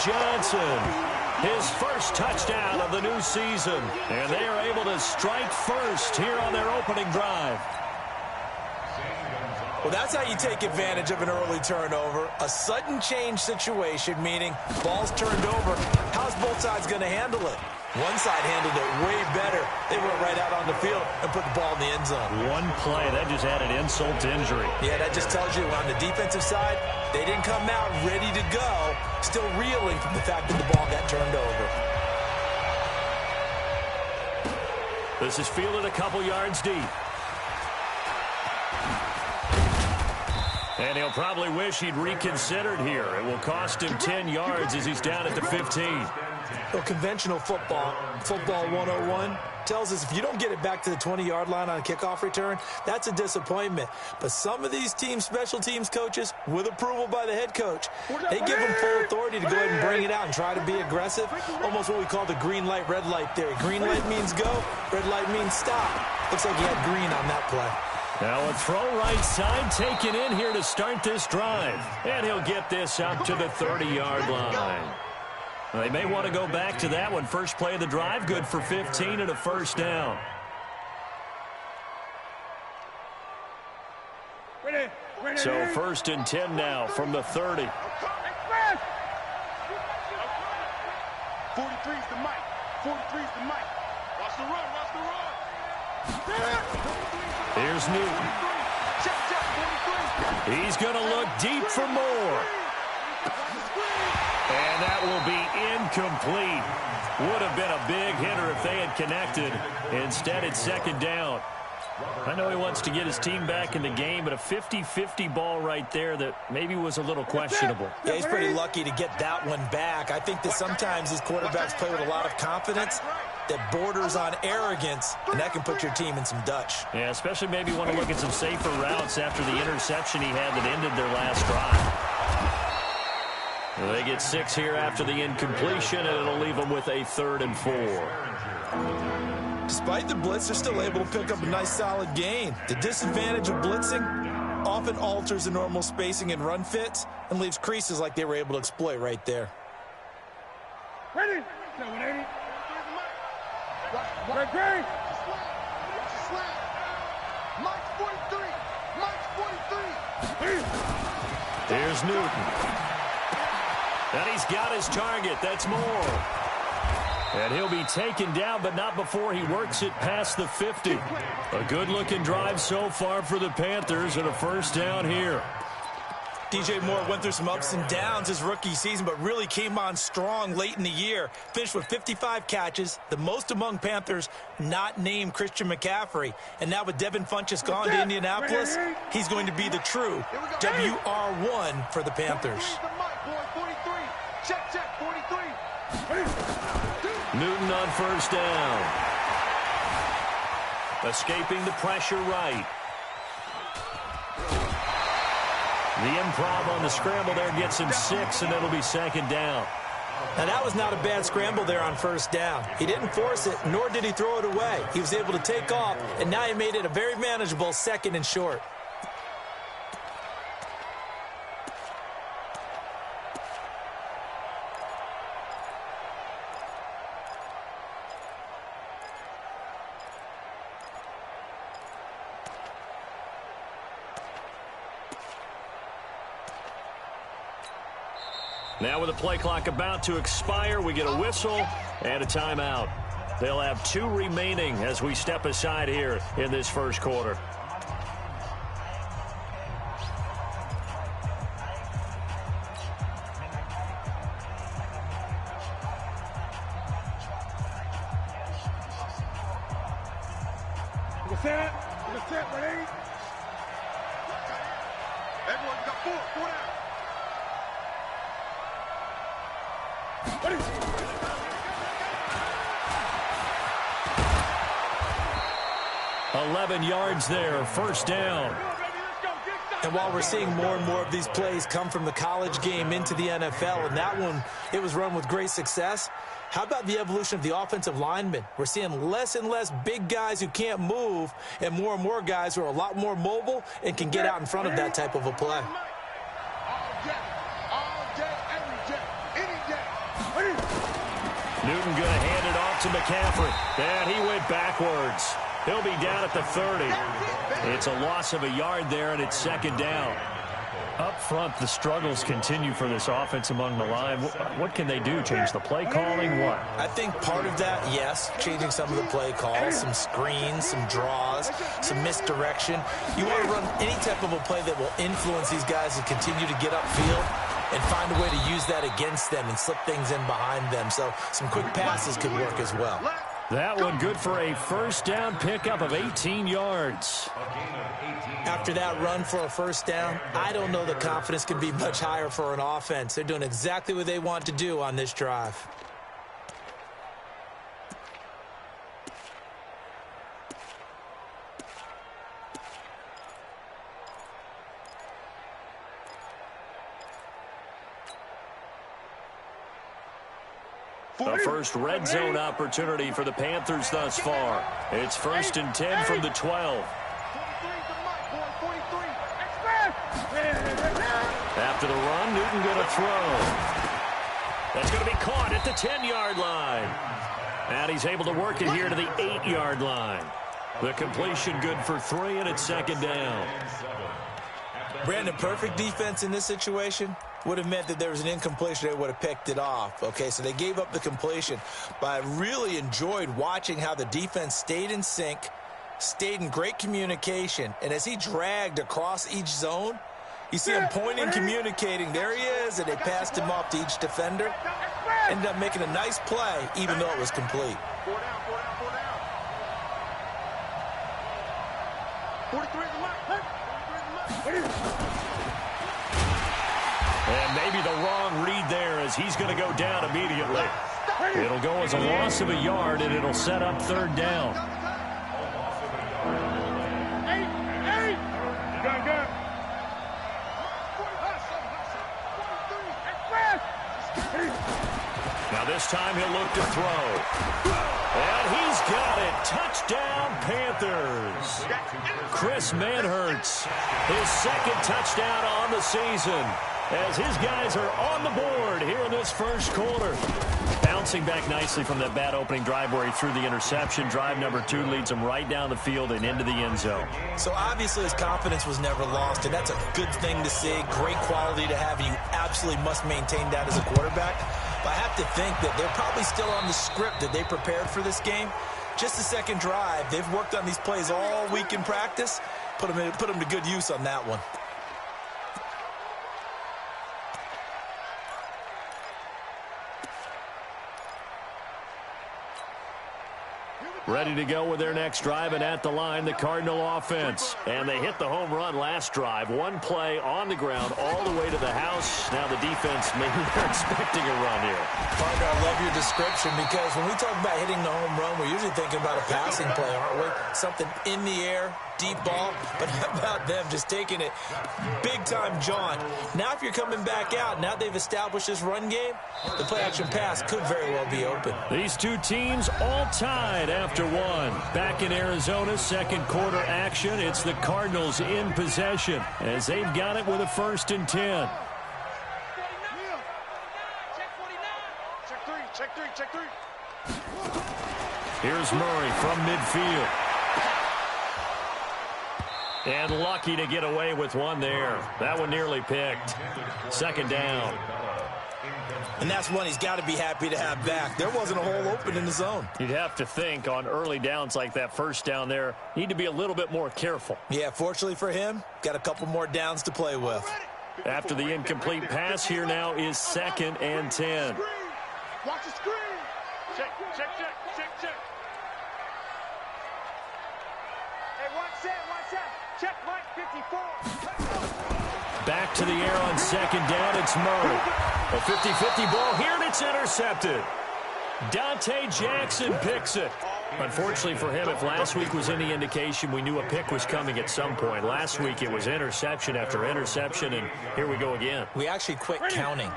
Johnson. His first touchdown of the new season. And they are able to strike first here on their opening drive. Well, that's how you take advantage of an early turnover. A sudden change situation, meaning ball's turned over. How's both sides going to handle it? One side handled it way better. They went right out on the field and put the ball in the end zone. One play, that just added insult to injury. Yeah, that just tells you on the defensive side, they didn't come out ready to go, still reeling from the fact that the ball got turned over. This is fielded a couple yards deep. And he'll probably wish he'd reconsidered here. It will cost him 10 yards as he's down at the 15. Well, conventional football 101, tells us if you don't get it back to the 20-yard line on a kickoff return, that's a disappointment. But some of these special teams coaches, with approval by the head coach, they give them full authority to go ahead and bring it out and try to be aggressive. Almost what we call the green light, red light theory. Green light means go, red light means stop. Looks like he had green on that play. Now a throw right side taken in here to start this drive. And he'll get this up to the 30-yard line. They may want to go back to that one. First play of the drive, good for 15 and a first down. So first and 10 now from the 30. 43's the mic. 43's the mic. Watch the run. Watch the run. Here's Newton. He's going to look deep for more. And that will be incomplete. Would have been a big hitter if they had connected. Instead, it's second down. I know he wants to get his team back in the game, but a 50-50 ball right there that maybe was a little questionable. Yeah, he's pretty lucky to get that one back. I think that sometimes these quarterbacks play with a lot of confidence that borders on arrogance, and that can put your team in some Dutch. Yeah, especially maybe want to look at some safer routes after the interception he had that ended their last drive. Well, they get 6 here after the incompletion, and it'll leave them with a 3rd and 4. Despite the blitz, they're still able to pick up a nice solid gain. The disadvantage of blitzing often alters the normal spacing and run fits and leaves creases like they were able to exploit right there. Ready? No, 180. Ready? Mike's 43. Mike's 43. Here's Newton. And he's got his target. That's Moore. And he'll be taken down, but not before he works it past the 50. A good-looking drive so far for the Panthers and a first down here. DJ Moore went through some ups and downs his rookie season, but really came on strong late in the year. Finished with 55 catches, the most among Panthers not named Christian McCaffrey. And now with Devin Funchess gone to Indianapolis, he's going to be the true WR1 for the Panthers. Check, 43. Newton on first down. Escaping the pressure right. The improv on the scramble there gets him 6, and it'll be second down. Now, that was not a bad scramble there on first down. He didn't force it, nor did he throw it away. He was able to take off, and now he made it a very manageable 2nd and short. Now with the play clock about to expire, we get a whistle and a timeout. They'll have 2 remaining as we step aside here in this first quarter. Set, ready? Everyone got 4 down. 11 yards there, first down. And while we're seeing more and more of these plays come from the college game into the NFL, and that one, it was run with great success, how about the evolution of the offensive linemen? We're seeing less and less big guys who can't move and more guys who are a lot more mobile and can get out in front of that type of a play. All day, every day, any day. Newton going to hand it off to McCaffrey. And he went backwards. He'll be down at the 30. It's a loss of a yard there, and it's second down. Up front, the struggles continue for this offense among the line. What can they do? Change the play calling? What? I think part of that, yes, changing some of the play calls, some screens, some draws, some misdirection. You want to run any type of a play that will influence these guys and continue to get upfield and find a way to use that against them and slip things in behind them. So some quick passes could work as well. That one good for a first down pickup of 18 yards. After that run for a first down, I don't know the confidence can be much higher for an offense. They're doing exactly what they want to do on this drive. The first red zone opportunity for the Panthers thus far. It's 1st and 10 from the 12. After the run, Newton going to throw. That's going to be caught at the 10-yard line. And he's able to work it here to the 8-yard line. The completion good for 3, and it's second down. Brandon, perfect defense in this situation would have meant that there was an incompletion. They would have picked it off. Okay, so they gave up the completion. But I really enjoyed watching how the defense stayed in sync, stayed in great communication, and as he dragged across each zone, you see him pointing, communicating. There he is, and they passed him off to each defender. Ended up making a nice play, even though it was complete. 43 is the mark. And maybe the wrong read there as he's going to go down immediately. It'll go as a loss of a yard, and it'll set up third down. Now this time he'll look to throw. And he's got it. Touchdown, Panthers. Chris Manhertz, his second touchdown on the season, as his guys are on the board here in this first quarter. Bouncing back nicely from that bad opening drive where he threw the interception. Drive number 2 leads him right down the field and into the end zone. So obviously his confidence was never lost, and that's a good thing to see. Great quality to have, and you absolutely must maintain that as a quarterback. But I have to think that they're probably still on the script that they prepared for this game. Just the second drive. They've worked on these plays all week in practice. Put them to good use on that one. Ready to go with their next drive, and at the line, the Cardinal offense. And they hit the home run last drive. One play on the ground all the way to the house. Now the defense, maybe they're expecting a run here. Parker, I love your description, because when we talk about hitting the home run, we're usually thinking about a passing play, aren't we? Something in the air, deep ball. But how about them just taking it big-time jaunt? Now if you're coming back out, now they've established this run game, the play-action pass could very well be open. These two teams all tied after one. Back in Arizona, second quarter action. It's the Cardinals in possession as they've got it with a 1st and 10. Check three. Here's Murray from midfield. And lucky to get away with one there. That one nearly picked. Second down. And that's one he's got to be happy to have back. There wasn't a hole open in the zone. You'd have to think on early downs like that first down there, need to be a little bit more careful. Yeah, fortunately for him, got a couple more downs to play with. After the incomplete pass, here now is 2nd and 10. Watch the screen. Check. Hey, watch that. Check, Mike, 54. Back to the air on second down. It's Murray. A 50-50 ball here, and it's intercepted. Dante Jackson picks it. Unfortunately for him, if last week was any indication, we knew a pick was coming at some point. Last week it was interception after interception, and here we go again. We actually quit counting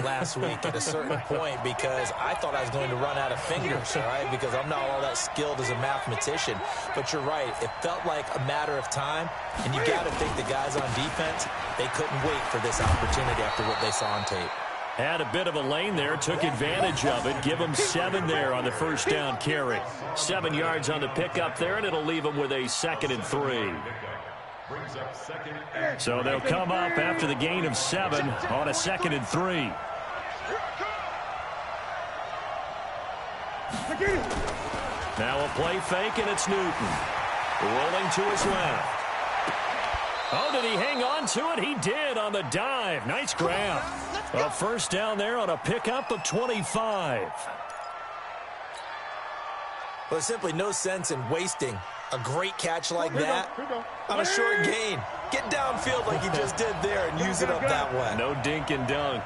last week at a certain point because I thought I was going to run out of fingers, all right, because I'm not all that skilled as a mathematician. But you're right. It felt like a matter of time, and you got to think the guys on defense, they couldn't wait for this opportunity after what they saw on tape. Had a bit of a lane there, took advantage of it. Give him 7 there on the first down carry. 7 yards on the pickup there, and it'll leave him with a 2nd and 3. So they'll come up after the gain of 7 on a 2nd and 3. Now a play fake, and it's Newton. Rolling to his left. Oh, did he hang on to it? He did on the dive. Nice grab. A first down there on a pickup of 25. Well, there's simply no sense in wasting a great catch like that on a short gain. Get downfield like he just did there and use it up that way. No dink and dunk.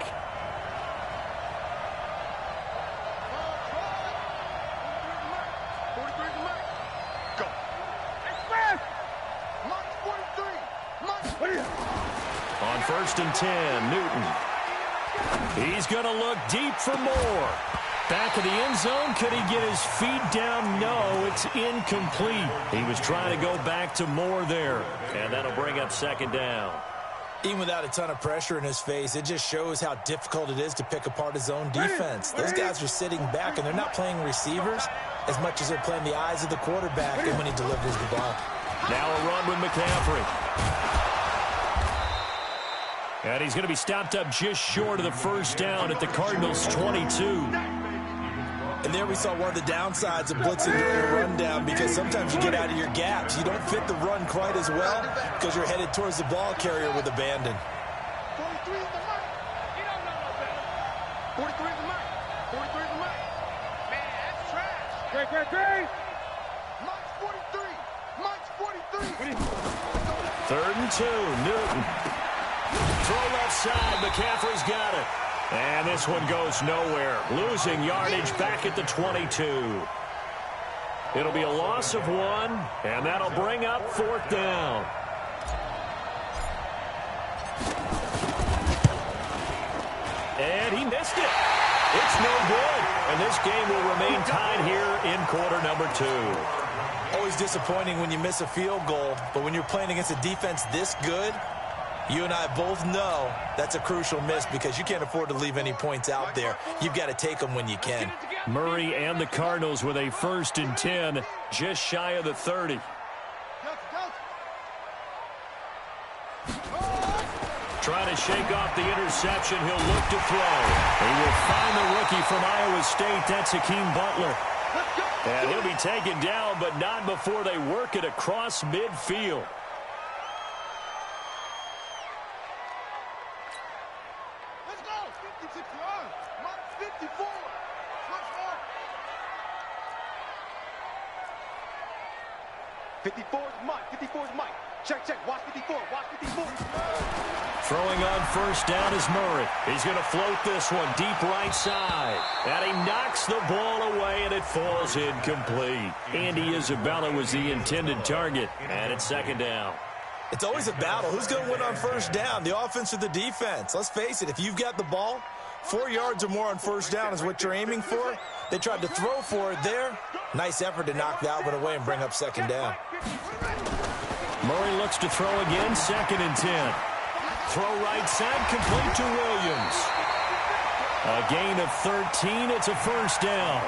On 1st and 10, Newton. He's going to look deep for more. Back of the end zone. Could he get his feet down? No, it's incomplete. He was trying to go back to Moore there. And that'll bring up 2nd down. Even without a ton of pressure in his face, it just shows how difficult it is to pick apart his own defense. Those guys are sitting back, and they're not playing receivers as much as they're playing the eyes of the quarterback and when he delivers the ball. Now a run with McCaffrey. And he's going to be stopped up just short of the first down at the Cardinals' 22. And there we saw one of the downsides of blitzing during a rundown, because sometimes you get out of your gaps. You don't fit the run quite as well because you're headed towards the ball carrier with abandon. 43 is the mic. You don't know no better. 43 is the mic. 43 is the mic. Man, that's trash. Great. Mike's 43. Mike's 43. 3rd and 2, Newton. Throw left side. McCaffrey's got it. And this one goes nowhere. Losing yardage back at the 22. It'll be a loss of 1, and that'll bring up 4th down. And he missed it. It's no good. And this game will remain tied here in quarter number 2. Always disappointing when you miss a field goal, but when you're playing against a defense this good, you and I both know that's a crucial miss because you can't afford to leave any points out there. You've got to take them when you can. Murray and the Cardinals with a 1st and 10, just shy of the 30. Trying to shake off the interception. He'll look to throw. He will find the rookie from Iowa State. That's Hakeem Butler. And he'll be taken down, but not before they work it across midfield. Let's go. 56 yards. Mike 54. Touchdown. 54 is Mike. 54 is Mike. Check. Watch 54. Watch 54. Throwing on first down is Murray. He's going to float this one deep right side. And he knocks the ball away, and it falls incomplete. Andy Isabella was the intended target, and it's 2nd down. It's always a battle. Who's going to win on first down, the offense or the defense? Let's face it, if you've got the ball, 4 yards or more on first down is what you're aiming for. They tried to throw for it there. Nice effort to knock that one away and bring up 2nd down. Murray looks to throw again, 2nd and 10. Throw right side, complete to Williams. A gain of 13, it's a first down.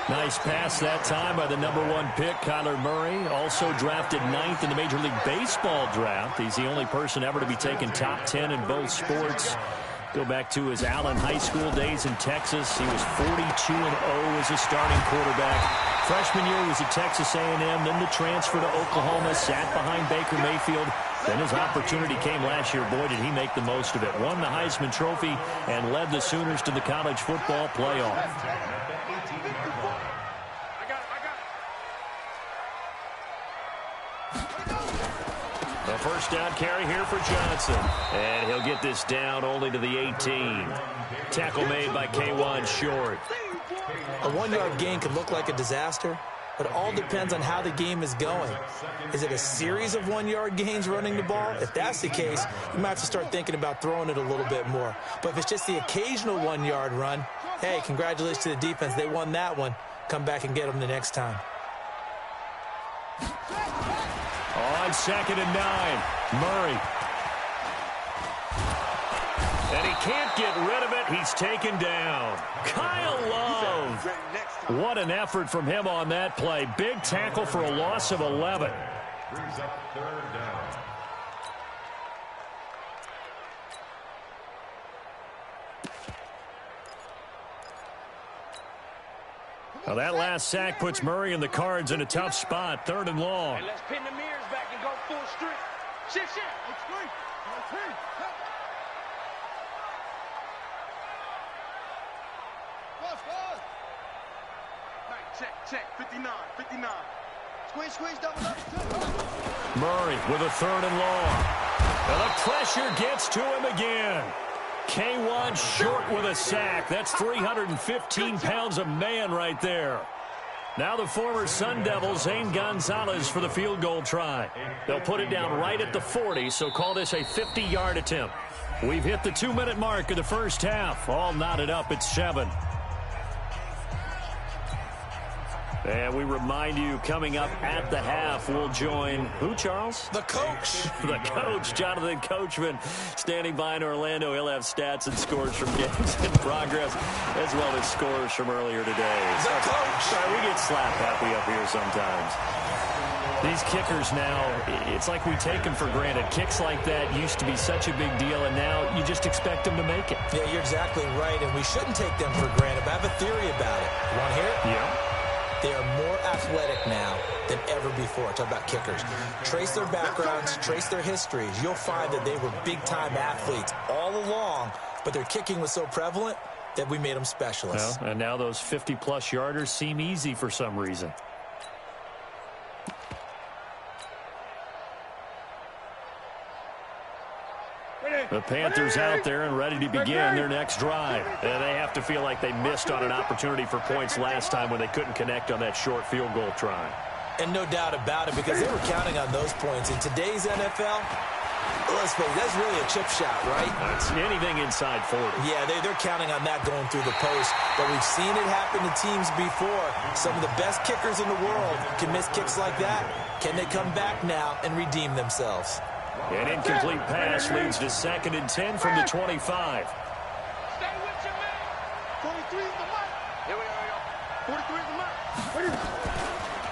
Nice pass that time by the #1 pick, Kyler Murray. Also drafted 9th in the Major League Baseball draft. He's the only person ever to be taken top 10 in both sports. Go back to his Allen High School days in Texas. He was 42-0 as a starting quarterback. Freshman year was at Texas A&M, then the transfer to Oklahoma, sat behind Baker Mayfield. Then his opportunity came last year. Boy, did he make the most of it. Won the Heisman Trophy and led the Sooners to the college football playoff. A first down carry here for Johnson. And he'll get this down only to the 18. Tackle made by K1 Short. A 1-yard gain could look like a disaster, but it all depends on how the game is going. Is it a series of 1-yard gains running the ball? If that's the case, you might have to start thinking about throwing it a little bit more. But if it's just the occasional 1-yard run, hey, congratulations to the defense. They won that one. Come back and get them the next time. On 2nd and 9, Murray. And he can't get rid of it. He's taken down. Kyle Love. What an effort from him on that play. Big tackle for a loss of 11. Brings up third down. Well, that last sack puts Murray and the Cards in a tough spot. 3rd and long. Hey, let's pin the mirrors back and go full street. Shift. Check. 59. Squeeze, double up. Murray with a 3rd and long. And the pressure gets to him again. K1 short with a sack. That's 315 pounds of man right there. Now the former Sun Devil, Zane Gonzalez, for the field goal try. They'll put it down right at the 40, so call this a 50-yard attempt. We've hit the 2-minute mark of the first half. All knotted up at 7. And we remind you, coming up at the half, we'll join who, Charles? The coach. The coach, Jonathan Coachman, standing by in Orlando. He'll have stats and scores from games in progress, as well as scores from earlier today. The coach. Sorry, we get slap happy up here sometimes. These kickers now, it's like we take them for granted. Kicks like that used to be such a big deal, and now you just expect them to make it. Yeah, you're exactly right, and we shouldn't take them for granted. But I have a theory about it. You want to hear it? Yeah. They are more athletic now than ever before. Talk about kickers. Trace their backgrounds, trace their histories. You'll find that they were big-time athletes all along, but their kicking was so prevalent that we made them specialists. Well, and now those 50-plus yarders seem easy for some reason. The Panthers out there and ready to begin their next drive. And they have to feel like they missed on an opportunity for points last time when they couldn't connect on that short field goal try. And no doubt about it, because they were counting on those points. In today's NFL, let's face it, that's really a chip shot, right? That's anything inside 40. Yeah, they're counting on that going through the post. But we've seen it happen to teams before. Some of the best kickers in the world can miss kicks like that. Can they come back now and redeem themselves? An incomplete pass leads to 2nd and 10 from the 25. Stay with your man. 43 is the mark. Here we are. 43 is the mark.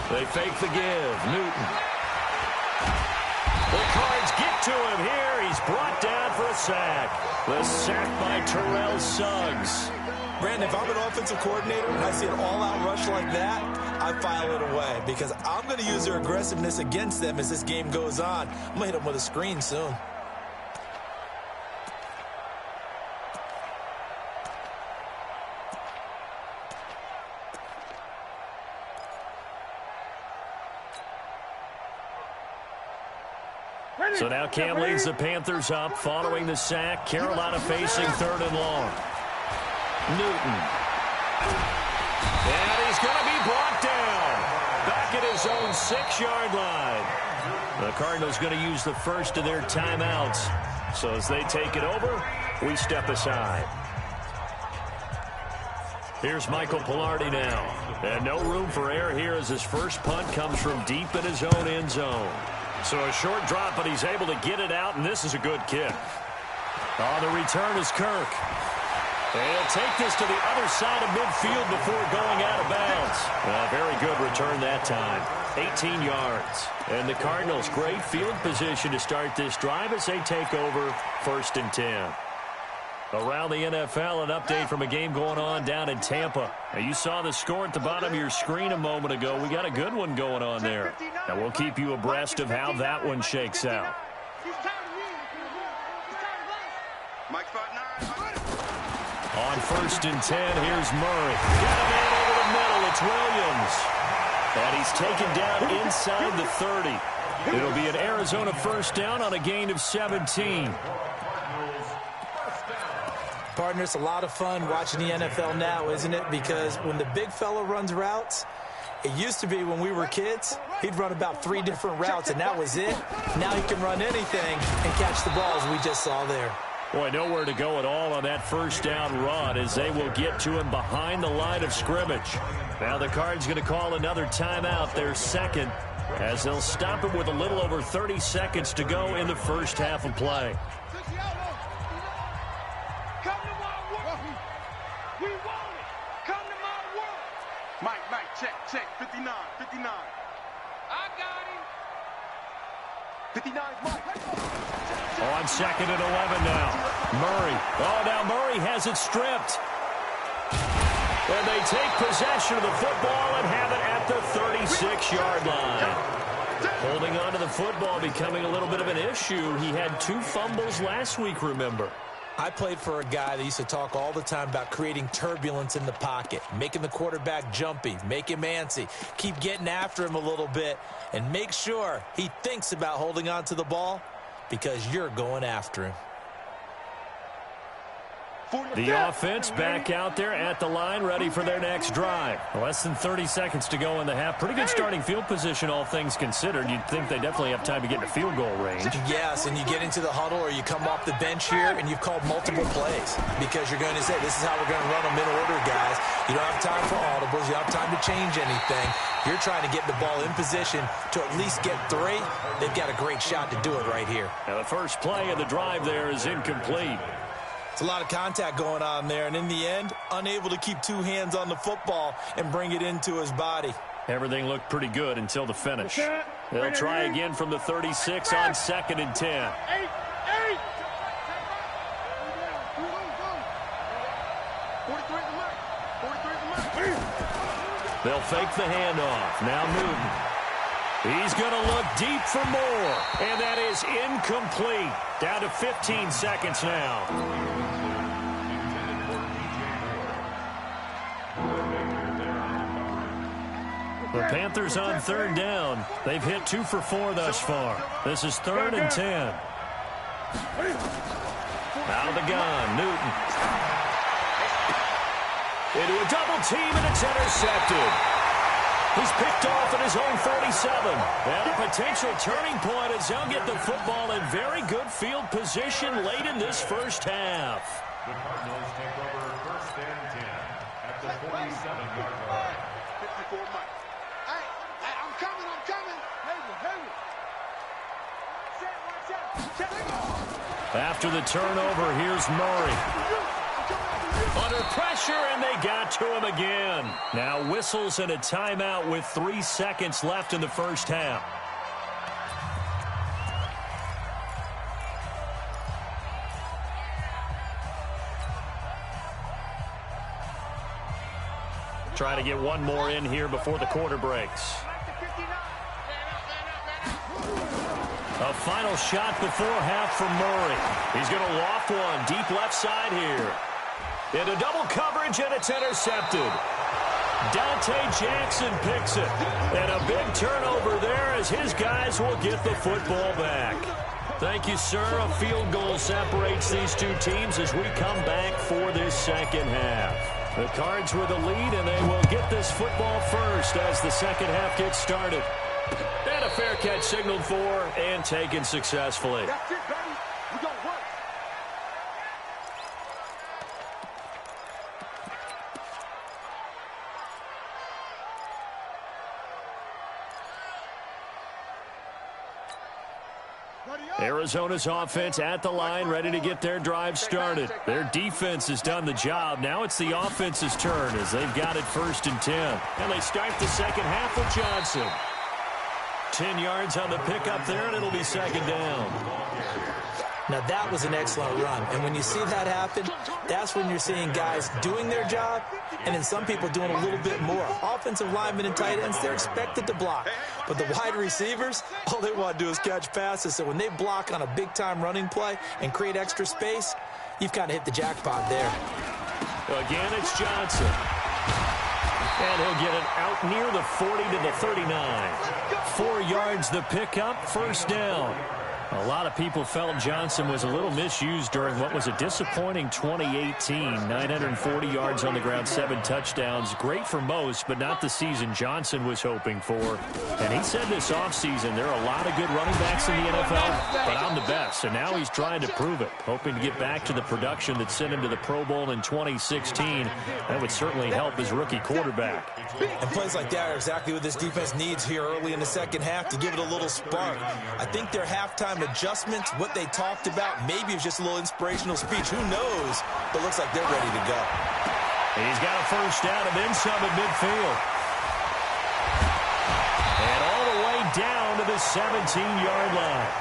They fake the give. Newton. The Cards get to him here. He's brought down for a sack. The sack by Terrell Suggs. Brandon, if I'm an offensive coordinator and I see an all-out rush like that, I file it away because I'm going to use their aggressiveness against them as this game goes on. I'm going to hit them with a screen soon. So now Cam leads the Panthers up following the sack. Carolina facing 3rd and long. Newton. And he's going to be brought down. Back at his own 6-yard line. The Cardinals going to use the first of their timeouts. So as they take it over, we step aside. Here's Michael Pilardi now. And no room for error here as his first punt comes from deep in his own end zone. So a short drop, but he's able to get it out, and this is a good kick. On the return is Kirk. And he'll take this to the other side of midfield before going out of bounds. Very good return that time. 18 yards. And the Cardinals, great field position to start this drive as they take over 1st and 10. Around the NFL, an update from a game going on down in Tampa. Now, you saw the score at the bottom of your screen a moment ago. We got a good one going on there. And we'll keep you abreast of how that one shakes out. On 1st and 10, here's Murray. Got a man over the middle. It's Williams. And he's taken down inside the 30. It'll be an Arizona first down on a gain of 17. Partner, it's a lot of fun watching the NFL now, isn't it? Because when the big fella runs routes, it used to be when we were kids, he'd run about 3 different routes, and that was it. Now he can run anything and catch the balls we just saw there. Boy, nowhere to go at all on that first down run as they will get to him behind the line of scrimmage. Now the Cards going to call another timeout, their second, as they'll stop him with a little over 30 seconds to go in the first half of play. We want it. Come to my world. Mike, check. 59. I got him. 59 is Mike. Let's go. On second and 11 now. Murray. Oh, now Murray has it stripped. And they take possession of the football and have it at the 36-yard line. Holding on to the football becoming a little bit of an issue. He had 2 fumbles last week, remember. I played for a guy that used to talk all the time about creating turbulence in the pocket, making the quarterback jumpy, make him antsy, keep getting after him a little bit, and make sure he thinks about holding on to the ball because you're going after him. The offense back out there at the line, ready for their next drive. Less than 30 seconds to go in the half. Pretty good starting field position, all things considered. You'd think they definitely have time to get to field goal range. Yes, and you get into the huddle or you come off the bench here and you've called multiple plays because you're going to say, this is how we're going to run them in order, guys. You don't have time for audibles. You don't have time to change anything. You're trying to get the ball in position to at least get 3. They've got a great shot to do it right here. Now the first play of the drive there is incomplete. It's a lot of contact going on there, and in the end, unable to keep 2 hands on the football and bring it into his body. Everything looked pretty good until the finish. They'll try again from the 36 on second and 10. They'll fake the handoff. Now Newton. He's going to look deep for more, and that is incomplete. Down to 15 seconds now. The Panthers on third down. They've hit 2 for 4 thus far. This is 3rd and 10. Out of the gun, Newton. Into a double team, and it's intercepted. He's picked off at his own 47. And a potential turning point as they'll get the football in very good field position late in this first half. The Cardinals take over 1st and 10 at the 47-yard line. 54 Mike. Hey, I'm coming. After the turnover, here's Murray. Under pressure, and they got to him again. Now whistles and a timeout with 3 seconds left in the first half. Trying to get one more in here before the quarter breaks. A final shot before half from Murray. He's going to loft one deep left side here. Into double coverage, and it's intercepted. Dante Jackson picks it. And a big turnover there as his guys will get the football back. Thank you, sir. A field goal separates these 2 teams as we come back for this second half. The Cards with the lead, and they will get this football first as the second half gets started. And a fair catch signaled for and taken successfully. That's it, baby. We gonna work. Arizona's offense at the line, ready to get their drive started. Their defense has done the job. Now it's the offense's turn as they've got it 1st and 10. And they start the second half with Johnson. 10 yards on the pickup there, and it'll be second down. Now, that was an excellent run. And when you see that happen, that's when you're seeing guys doing their job and then some people doing a little bit more. Offensive linemen and tight ends, they're expected to block. But the wide receivers, all they want to do is catch passes. So when they block on a big-time running play and create extra space, you've kind of hit the jackpot there. Again, it's Johnson. And he'll get it out near the 40 to the 39. 4 yards the pickup, first down. A lot of people felt Johnson was a little misused during what was a disappointing 2018. 940 yards on the ground, 7 touchdowns. Great for most, but not the season Johnson was hoping for. And he said this offseason, there are a lot of good running backs in the NFL, but I'm the best. And now he's trying to prove it, hoping to get back to the production that sent him to the Pro Bowl in 2016. That would certainly help his rookie quarterback. And plays like that are exactly what this defense needs here early in the second half to give it a little spark. I think their halftime adjustments, what they talked about, maybe it was just a little inspirational speech. Who knows? But looks like they're ready to go. He's got a first down and then some at midfield. And all the way down to the 17-yard line.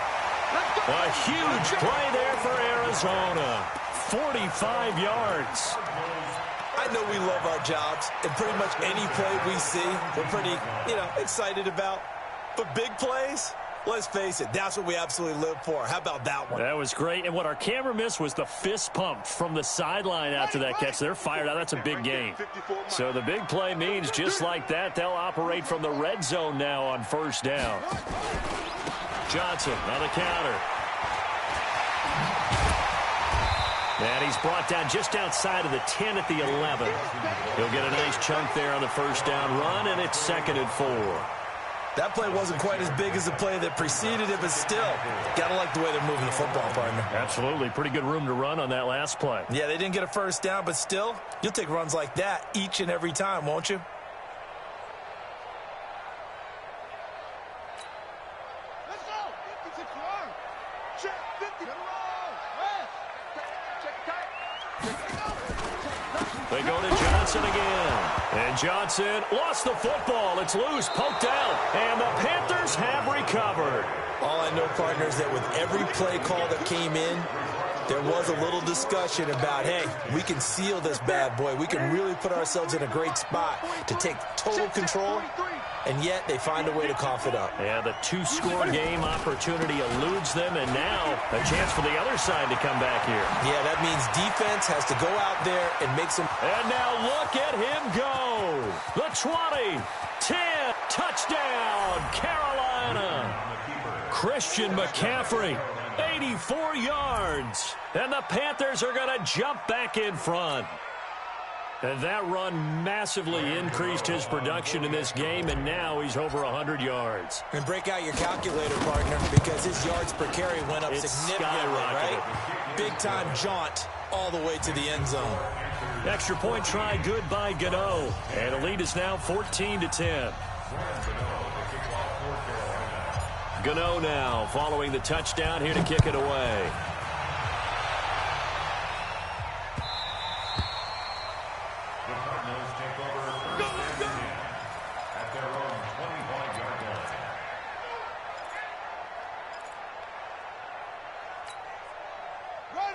A huge play there for Arizona. 45 yards. I know we love our jobs, and pretty much any play we see, we're pretty, excited about. But big plays, let's face it, that's what we absolutely live for. How about that one? That was great. And what our camera missed was the fist pump from the sideline after that catch. They're fired out. That's a big game. So the big play means just like that, they'll operate from the red zone now on first down. Johnson on the counter. And he's brought down just outside of the 10 at the 11. He'll get a nice chunk there on the first down run, and it's 2nd and 4. That play wasn't quite as big as the play that preceded it, but still, got to like the way they're moving the football, partner. Absolutely. Pretty good room to run on that last play. Yeah, they didn't get a first down, but still, you'll take runs like that each and every time, won't you? Let's go. 56-yard. Check 50. They go to Johnson again. And Johnson lost the football. It's loose, poked out. And the Panthers have recovered. All I know, partner, is that with every play call that came in, there was a little discussion about, hey, we can seal this bad boy. We can really put ourselves in a great spot to take total control, and yet they find a way to cough it up. Yeah, the 2-score game opportunity eludes them, and now a chance for the other side to come back here. Yeah, that means defense has to go out there and make some... And now look at him go. The 20, 10, touchdown, Carolina. Christian McCaffrey, 84 yards. And the Panthers are going to jump back in front. And that run massively increased his production in this game, and now he's over 100 yards. And break out your calculator, partner, because his yards per carry went up significantly, right? Big-time jaunt all the way to the end zone. Extra point try good by Gano. And the lead is now 14-10. Gano now following the touchdown here to kick it away.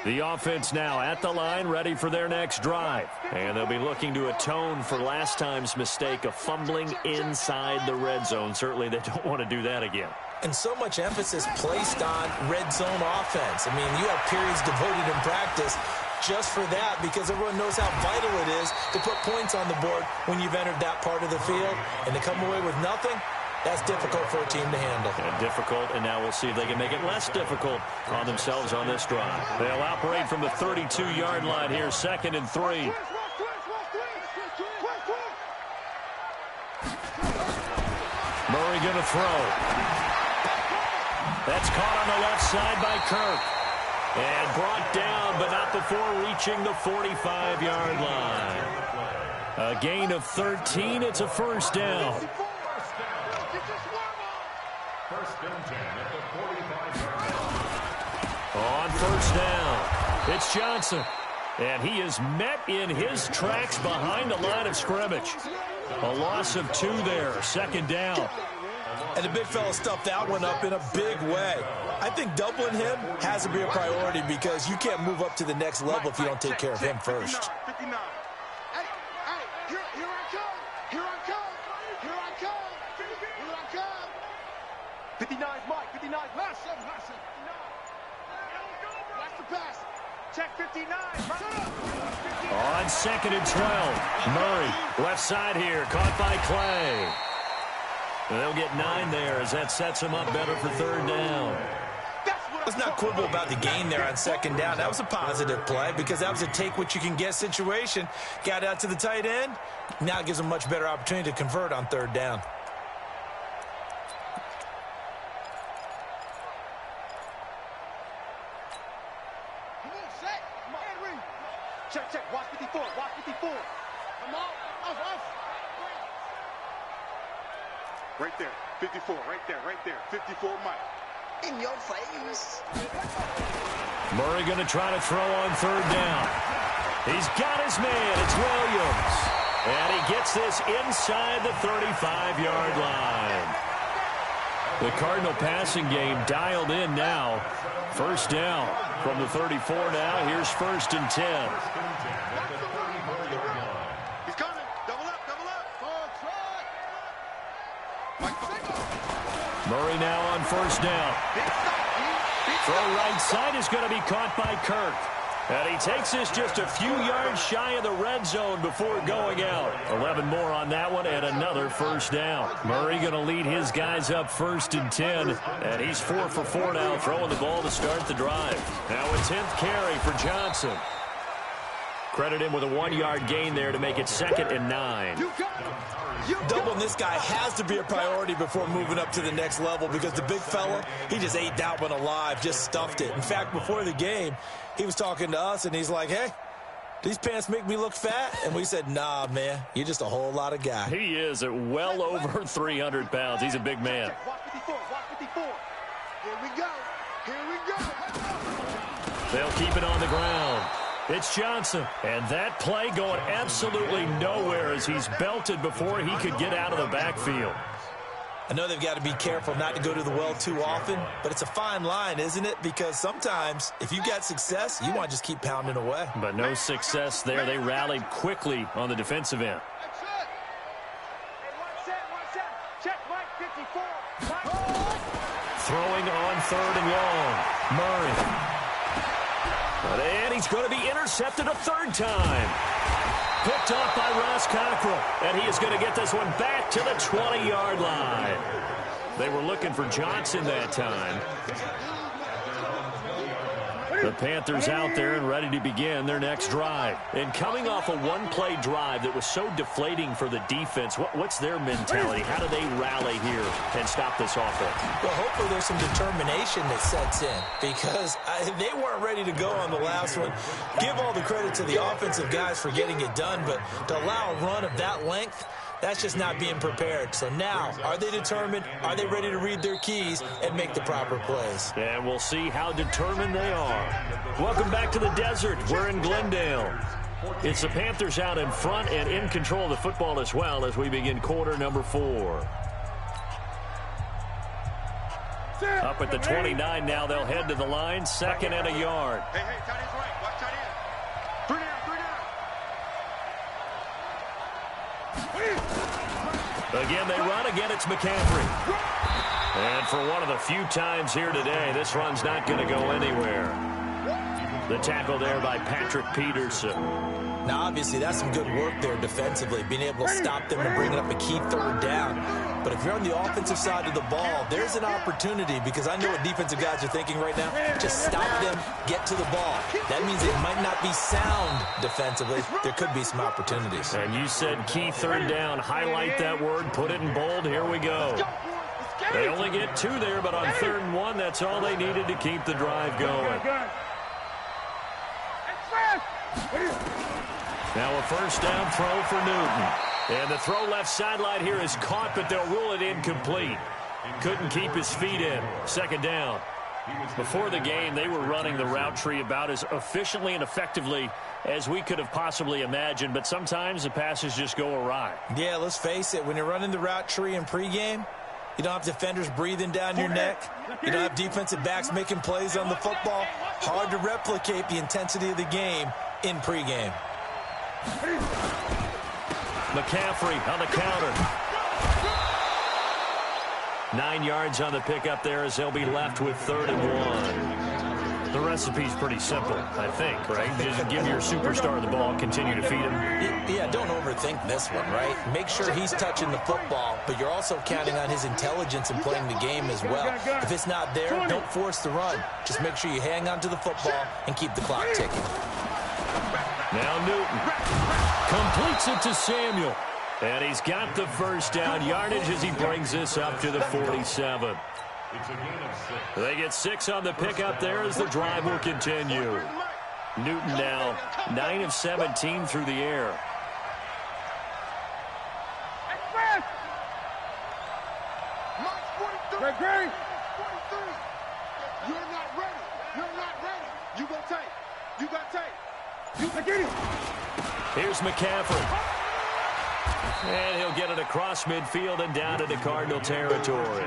The offense now at the line, ready for their next drive. And they'll be looking to atone for last time's mistake of fumbling inside the red zone. Certainly they don't want to do that again. And so much emphasis placed on red zone offense. I mean, you have periods devoted in practice just for that, because everyone knows how vital it is to put points on the board when you've entered that part of the field. And to come away with nothing, that's difficult for a team to handle. And difficult, and now we'll see if they can make it less difficult on themselves on this drive. They'll operate from the 32-yard line here, 2nd and 3. Murray going to throw. That's caught on the left side by Kirk. And brought down, but not before reaching the 45-yard line. A gain of 13. It's a first down. On first down, it's Johnson. And he is met in his tracks behind the line of scrimmage. A loss of 2 there, 2nd down. And the big fella stuffed that one up in a big way. I think doubling him has to be a priority, because you can't move up to the next level if you don't take care of him first. 59. Hey, here I come. Here I come. Here I come. Here I come. 59 Mike. 59 last 7. Last 7. Watch the pass. Check 59. On 2nd and 12. Murray, left side here, caught by Clay. And they'll get 9 there as that sets him up better for 3rd down. Let's not quibble about the gain there on 2nd down. That was a positive play, because that was a take-what-you-can-get situation. Got out to the tight end. Now it gives them a much better opportunity to convert on 3rd down. Check. Watch 54. Watch 54. Come on. Off. Right there. 54. Right there. 54 Mike. In your face. Murray going to try to throw on 3rd down. He's got his man. It's Williams. And he gets this inside the 35-yard line. The Cardinal passing game dialed in now. First down from the 34 now. Here's 1st and 10. He's coming. Double up, double up. Murray now on 1st down. Throw right side is going to be caught by Kirk. And he takes this just a few yards shy of the red zone before going out. 11 more on that one and another 1st down. Murray going to lead his guys up 1st and 10. And he's 4 for 4 now, throwing the ball to start the drive. Now a 10th carry for Johnson. Credit him with a 1-yard gain there to make it 2nd and 9. Doubling this guy has to be a priority before moving up to the next level because the big fella, he just ate that one alive, just stuffed it. In fact, before the game, he was talking to us, and he's like, hey, these pants make me look fat? And we said, nah, man, you're just a whole lot of guy. He is at well over 300 pounds. He's a big man. Watch 54, watch 54. Here we go. Here we go. They'll keep it on the ground. It's Johnson, and that play going absolutely nowhere as he's belted before he could get out of the backfield. I know they've got to be careful not to go to the well too often, but it's a fine line, isn't it? Because sometimes, if you got success, you want to just keep pounding away. But no success there. They rallied quickly on the defensive end. Check Mike 54. Throwing on 3rd and long. Murray. And he's going to be intercepted a 3rd time. Picked off by Ross Cockrell. And he is going to get this one back to the 20-yard line. They were looking for Johnson that time. The Panthers out there and ready to begin their next drive. And coming off a one-play drive that was so deflating for the defense, what's their mentality? How do they rally here and stop this offense? Well, hopefully there's some determination that sets in because they weren't ready to go on the last one. Give all the credit to the offensive guys for getting it done, but to allow a run of that length, that's just not being prepared. So now, are they determined? Are they ready to read their keys and make the proper plays? And we'll see how determined they are. Welcome back to the desert. We're in Glendale. It's the Panthers out in front and in control of the football as well as we begin quarter number 4. Up at the 29 now, they'll head to the line. 2nd and a yard. Hey, tight end's right. Watch tight end. 3 down. Again, they run. Again, it's McCaffrey. And for one of the few times here today, this run's not going to go anywhere. The tackle there by Patrick Peterson. Now, obviously, that's some good work there defensively, being able to stop them and bringing up a key 3rd down. But if you're on the offensive side of the ball, there's an opportunity because I know what defensive guys are thinking right now. Just stop them, get to the ball. That means it might not be sound defensively. There could be some opportunities. And you said key 3rd down. Highlight that word, put it in bold. Here we go. They only get 2 there, but on 3rd and 1, that's all they needed to keep the drive going. Now a 1st down throw for Newton. And the throw left sideline here is caught, but they'll rule it incomplete. Couldn't keep his feet in. 2nd down. Before the game, they were running the route tree about as efficiently and effectively as we could have possibly imagined, but sometimes the passes just go awry. Yeah, let's face it. When you're running the route tree in pregame, you don't have defenders breathing down your neck. You don't have defensive backs making plays on the football. Hard to replicate the intensity of the game in pregame. McCaffrey on the counter. 9 yards on the pickup there as they'll be left with 3rd and 1. The recipe's pretty simple, I think, right? Just give your superstar the ball, continue to feed him. Yeah, don't overthink this one, right? Make sure he's touching the football, but you're also counting on his intelligence in playing the game as well. If it's not there, don't force the run. Just make sure you hang on to the football and keep the clock ticking. Now Newton completes it to Samuel. And he's got the 1st down yardage as he brings this up to the 47. They get 6 on the pickup there as the drive will continue. Newton now 9 of 17 through the air. Great. You're not ready. You got tape. Here's McCaffrey. And he'll get it across midfield and down into Cardinal territory.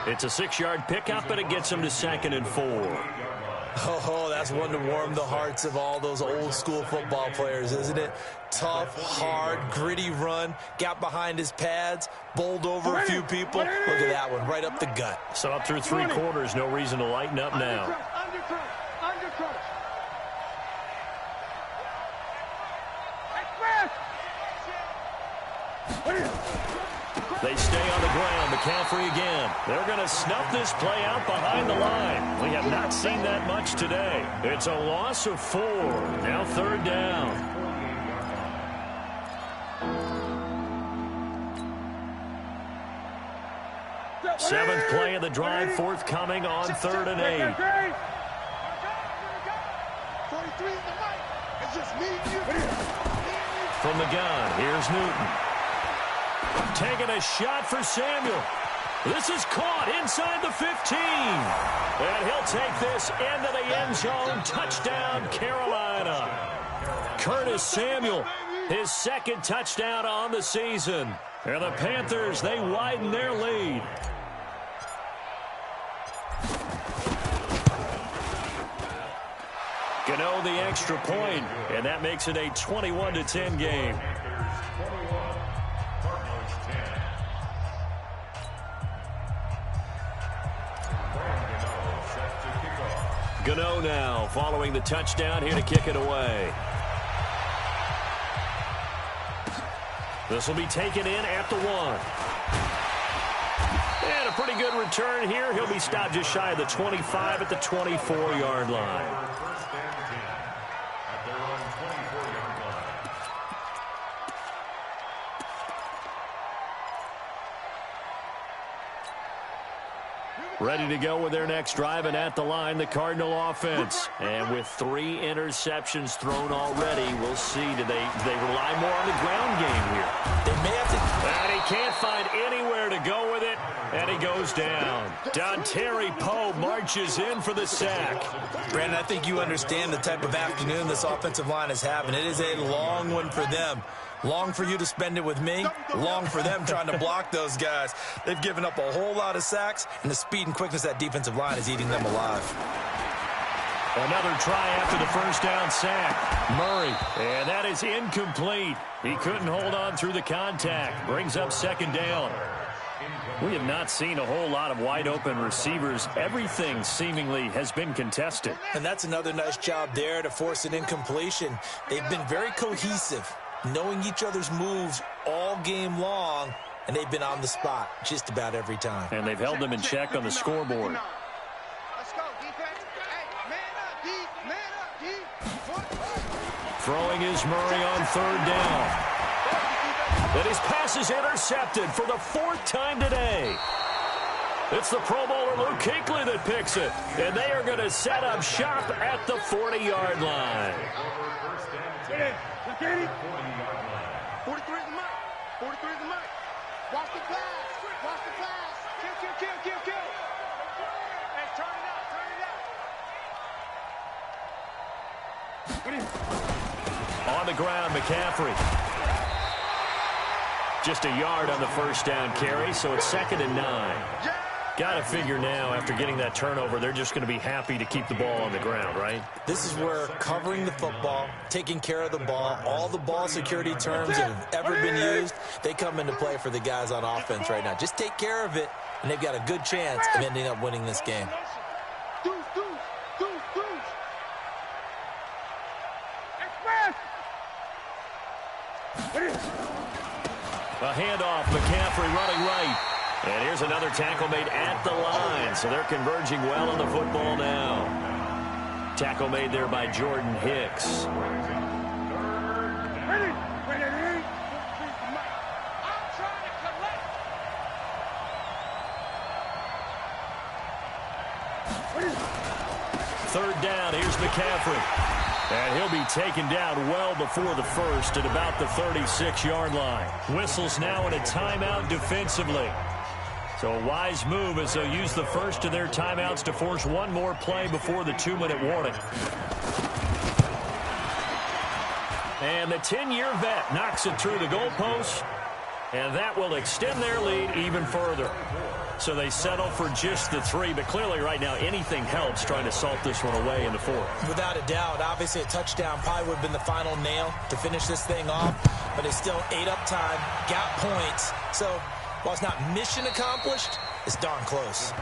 It's a 6-yard pickup, and it gets him to 2nd and 4. Oh, that's one to warm the hearts of all those old-school football players, isn't it? Tough, hard, gritty run, got behind his pads, bowled over a few people. Look at that one, right up the gut. So up through 3 quarters, no reason to lighten up now. They stay on the ground. McCaffrey again. They're going to snuff this play out behind the line. We have not seen that much today. It's a loss of 4. Now 3rd down. Seventh play of the drive, forthcoming on 3rd and 8. 43 in the mic. It's just me and you. From the gun, here's Newton. Taking a shot for Samuel. This is caught inside the 15. And he'll take this into the end zone. Touchdown, Carolina. Curtis Samuel, his 2nd touchdown on the season. And the Panthers, they widen their lead. Gano the extra point, and that makes it a 21-10 game. Gano now following the touchdown, here to kick it away. This will be taken in at the 1. And a pretty good return here. He'll be stopped just shy of the 25 at the 24-yard line. Ready to go with their next drive, and at the line, the Cardinal offense. And with 3 interceptions thrown already, we'll see. Do they rely more on the ground game here? They may have to. And he can't find anywhere to go with it, and he goes down. Dontari Poe marches in for the sack. Brandon, I think you understand the type of afternoon this offensive line is having. It is a long one for them. Long for you to spend it with me. Long for them trying to block those guys. They've given up a whole lot of sacks, and the speed and quickness of that defensive line is eating them alive. Another try after the first down sack. Murray. And that is incomplete. He couldn't hold on through the contact. Brings up 2nd down. We have not seen a whole lot of wide-open receivers. Everything seemingly has been contested. And that's another nice job there to force an incompletion. They've been very cohesive, knowing each other's moves all game long, and they've been on the spot just about every time. And they've held them in check on the scoreboard. Let's go, defense. Hey, man up, D. Man up, D. Throwing is Murray on 3rd down. And his pass is intercepted for the 4th time today. It's the Pro Bowler Luke Kuechly that picks it. And they are going to set up shop at the 40-yard line. 43 is the mic. 43 is the mic. Watch the pass. Watch the pass. Kill. Hey, turn it up. On the ground, McCaffrey. Just a yard on the first down carry, so it's 2nd and 9. Got to figure now, after getting that turnover, they're just going to be happy to keep the ball on the ground, right? This is where covering the football, taking care of the ball, all the ball security terms that have ever been used, they come into play for the guys on offense right now. Just take care of it, and they've got a good chance of ending up winning this game. A handoff, McCaffrey running right. And here's another tackle made at the line, so they're converging well on the football now. Tackle made there by Jordan Hicks. Third down, here's McCaffrey. And he'll be taken down well before the first at about the 36-yard line. Whistles now in a timeout defensively. So a wise move as they'll use the first of their timeouts to force one more play before the 2-minute warning. And the 10-year vet knocks it through the goalpost, and that will extend their lead even further. So they settle for just the 3, but clearly right now anything helps trying to salt this one away in the 4th. Without a doubt, obviously a touchdown probably would have been the final nail to finish this thing off, but it's still 8 up time, got points. So while it's not mission accomplished, it's darn close.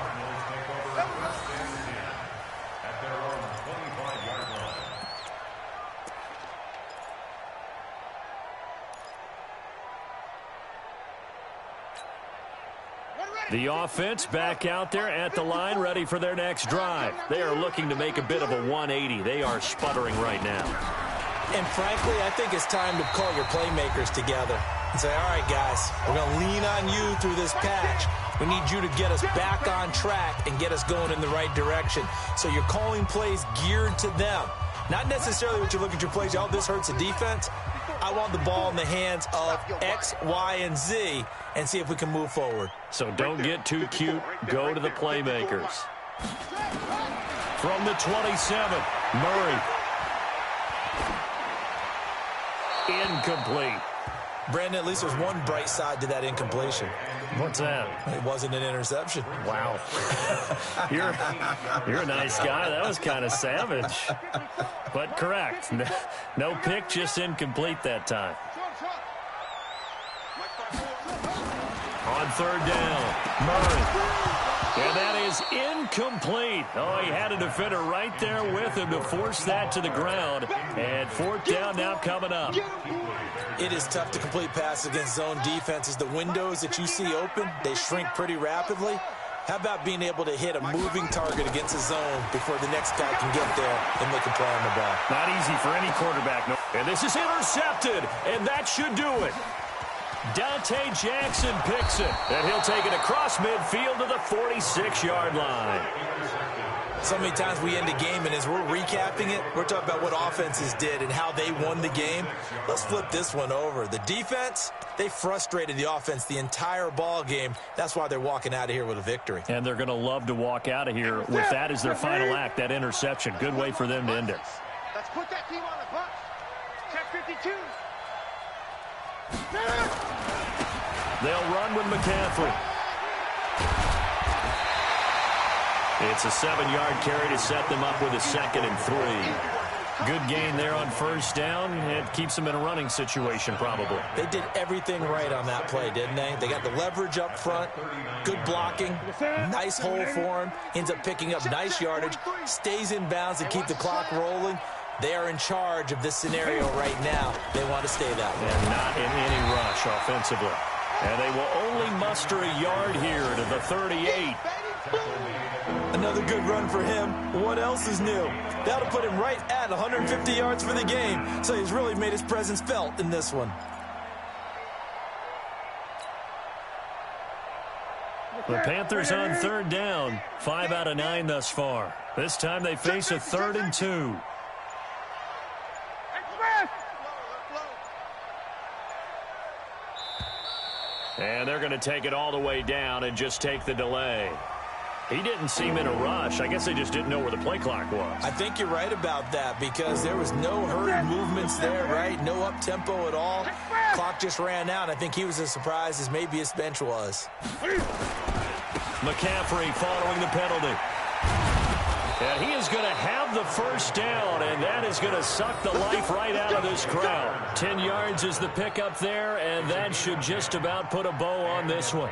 The offense back out there at the line, ready for their next drive. They are looking to make a bit of a 180. They are sputtering right now. And frankly, I think it's time to call your playmakers together and say, all right, guys, we're going to lean on you through this patch. We need you to get us back on track and get us going in the right direction. So you're calling plays geared to them. Not necessarily what you look at your plays, oh, this hurts the defense. I want the ball in the hands of X, Y, and Z and see if we can move forward. So don't get too cute. Go to the playmakers. From the 27, Murray. Incomplete. Brandon, at least there's one bright side to that incompletion. What's that? It wasn't an interception. Wow. You're a nice guy. That was kind of savage. But correct. No pick, just incomplete that time. On 3rd down, Murray. And that is incomplete. Oh, he had a defender right there with him to force that to the ground. And 4th down now coming up. It is tough to complete passes against zone defenses. The windows that you see open, they shrink pretty rapidly. How about being able to hit a moving target against a zone before the next guy can get there and make a play on the ball? Not easy for any quarterback. No. And this is intercepted, and that should do it. Dante Jackson picks it, and he'll take it across midfield to the 46-yard line. So many times we end a game, and as we're recapping it, we're talking about what offenses did and how they won the game. Let's flip this one over. The defense, they frustrated the offense the entire ball game. That's why they're walking out of here with a victory. And they're going to love to walk out of here with that as their final act, that interception. Good way for them to end it. Let's put that team on the bus. Check 52. They'll run with McCaffrey. It's a 7-yard carry to set them up with a 2nd and 3. Good gain there on 1st down. It keeps them in a running situation probably. They did everything right on that play, didn't they? They got the leverage up front, good blocking, nice hole for him, ends up picking up nice yardage, stays in bounds to keep the clock rolling. They are in charge of this scenario right now. They want to stay that way. And not in any rush offensively. And they will only muster a yard here to the 38. Another good run for him. What else is new? That'll put him right at 150 yards for the game. So he's really made his presence felt in this one. The Panthers on 3rd down. 5 out of 9 thus far. This time they face a 3rd and 2. And they're going to take it all the way down and just take the delay. He didn't seem in a rush. I guess they just didn't know where the play clock was. I think you're right about that because there was no hurried movements there, right? No up-tempo at all. Clock just ran out. I think he was as surprised as maybe his bench was. McCaffrey following the penalty. And he is going to have the 1st down, and that is going to suck the life right out of this crowd. 10 yards is the pickup there, and that should just about put a bow on this one.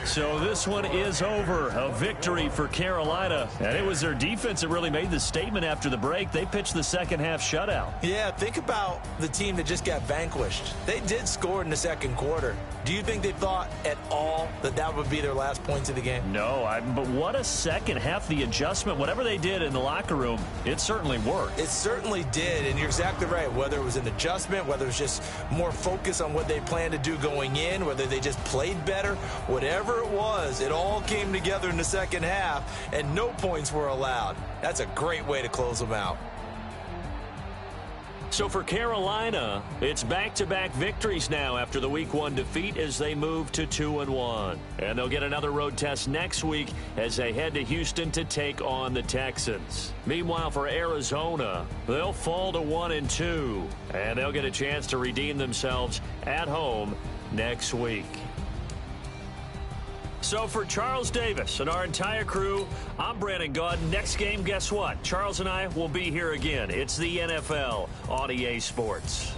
So this one is over. A victory for Carolina. And it was their defense that really made the statement after the break. They pitched the second half shutout. Yeah, think about the team that just got vanquished. They did score in the 2nd quarter. Do you think they thought at all that that would be their last points of the game? No, but what a second half. The adjustment, whatever they did in the locker room, it certainly worked. It certainly did, and you're exactly right. Whether it was an adjustment, whether it was just more focus on what they planned to do going in, whether they just played better, whatever it was, it all came together in the 2nd half, and no points were allowed. That's a great way to close them out. So for Carolina, it's back-to-back victories now after the Week 1 defeat as they move to 2-1. And they'll get another road test next week as they head to Houston to take on the Texans. Meanwhile, for Arizona, they'll fall to 1-2, and they'll get a chance to redeem themselves at home next week. So for Charles Davis and our entire crew, I'm Brandon Gaud. Next game, guess what? Charles and I will be here again. It's the NFL on EA Sports.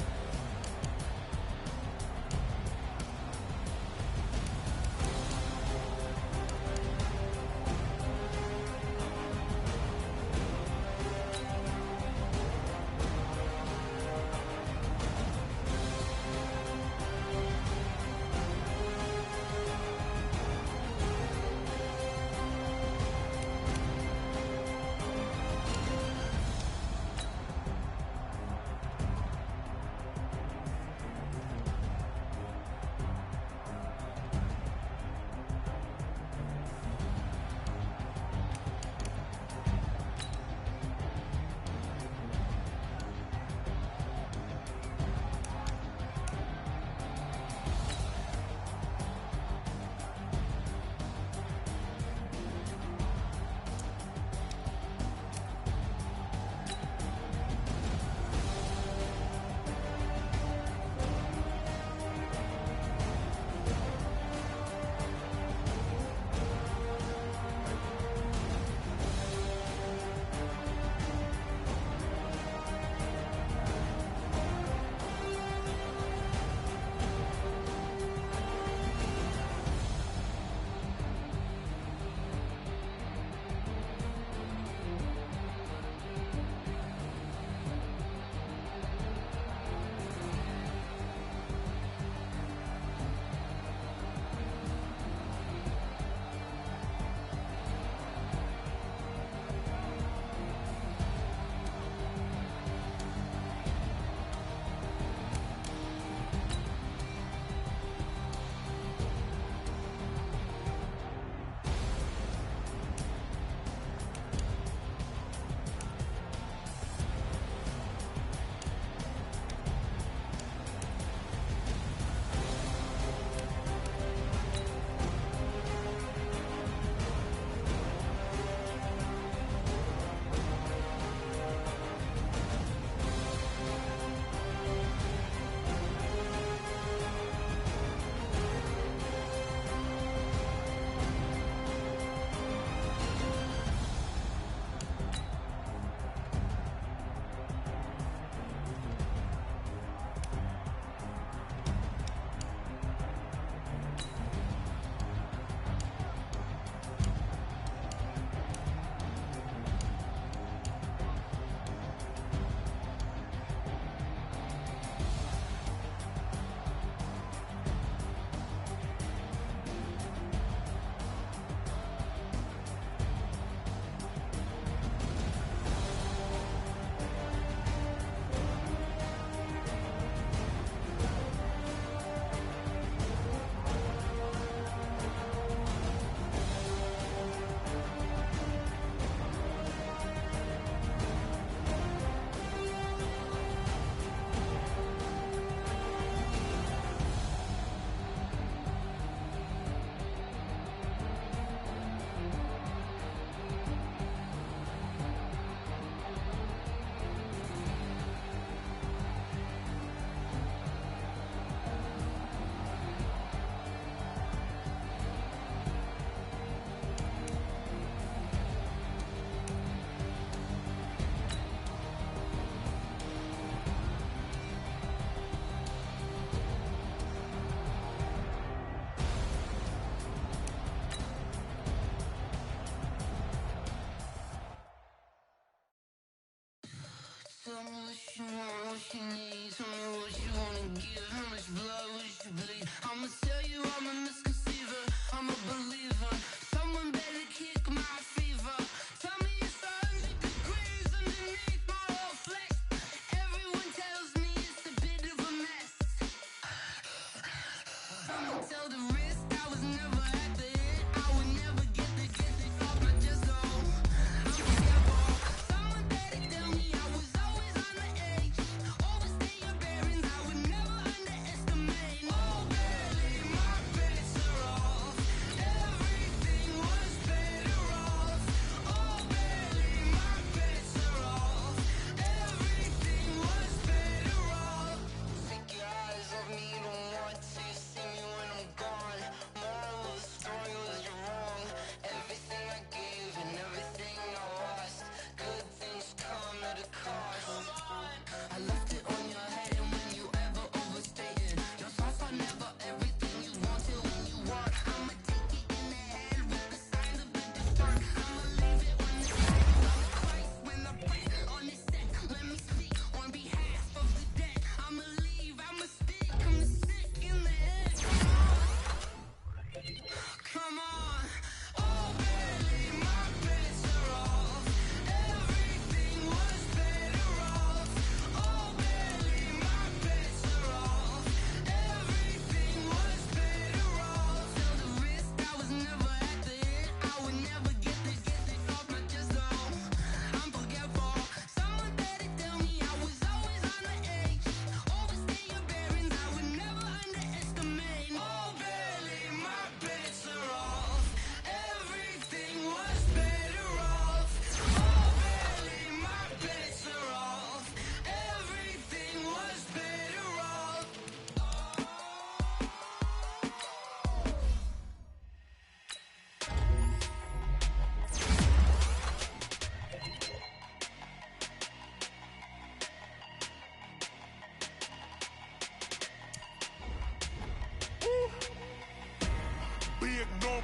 Tell me what you want, what you need. Tell me what you wanna give. How much blood would you bleed? I'ma tell you I'm a misconceiver. I'm a believer. Someone better kick my fever. Tell me it's 100 degrees underneath my whole flesh. Everyone tells me it's a bit of a mess. I'ma tell the risk I was never at the hit. I would never get it off my just soul. I'm a devil. Someone better tell me I was always on the edge.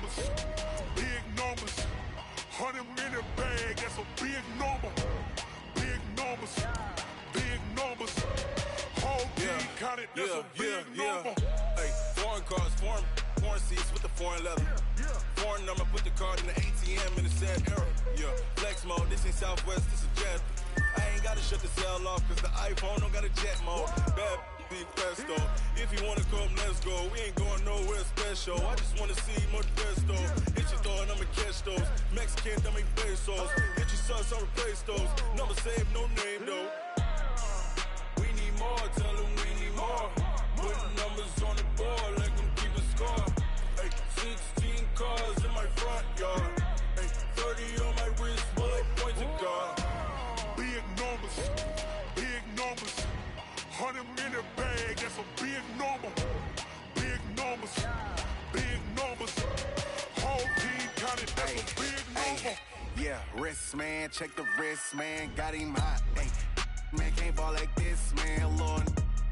numbers, big numbers. 100-minute bag, that's a big number. Big numbers, big numbers. Whole team counted, that's a big number. Hey, foreign cars, foreign seats with the foreign leather. Foreign number, put the card in the ATM in the sad era. Yeah, flex mode, this ain't Southwest, this is jet. I ain't gotta shut the cell off, cause the iPhone don't got a jet mode. Bad big pesto. If you wanna come, let's go. We ain't going nowhere special. I just wanna see more pesto. Hit your thought, I'ma catch those. Mexican, that make pesos. Hit your sauce, I'll replace those. Number saved, no name though. We need more, tell them we need more. Putting numbers on the board, like them keep a score. Hey, 16 cars in my front yard. Hey, 30 on my wrist, bullet point to God. Big numbers, big numbers. 100-minute bag, that's a big number. Big numbers, big numbers. Whole team counted, that's a big number. Yeah, wrist man, check the wrist man, got him hot. Ay, man can't ball like this, man. Lord,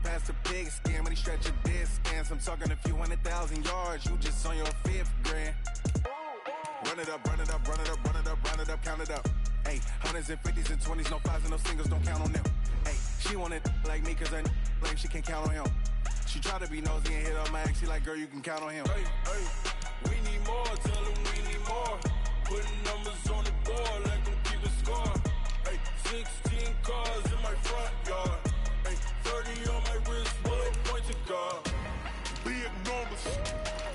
past the big skin when he stretch a distance. I'm talking a few 100,000 yards, you just on your 5th grand. Run it up, run it up, run it up, run it up, run it up, count it up. Hey, 100s and 50s and 20s, no 5s and no singles, don't count on them. Hey, she want it like me, cause her lame, she can't count on him. She try to be nosy and hit up my ex, she like, girl, you can count on him. Hey, hey, we need more, tell them we need more. Putting numbers on the board, like them keep a score. Hey, 16 cars in my front yard. Hey, 30 on my wrist, bullet point to God. Big numbers,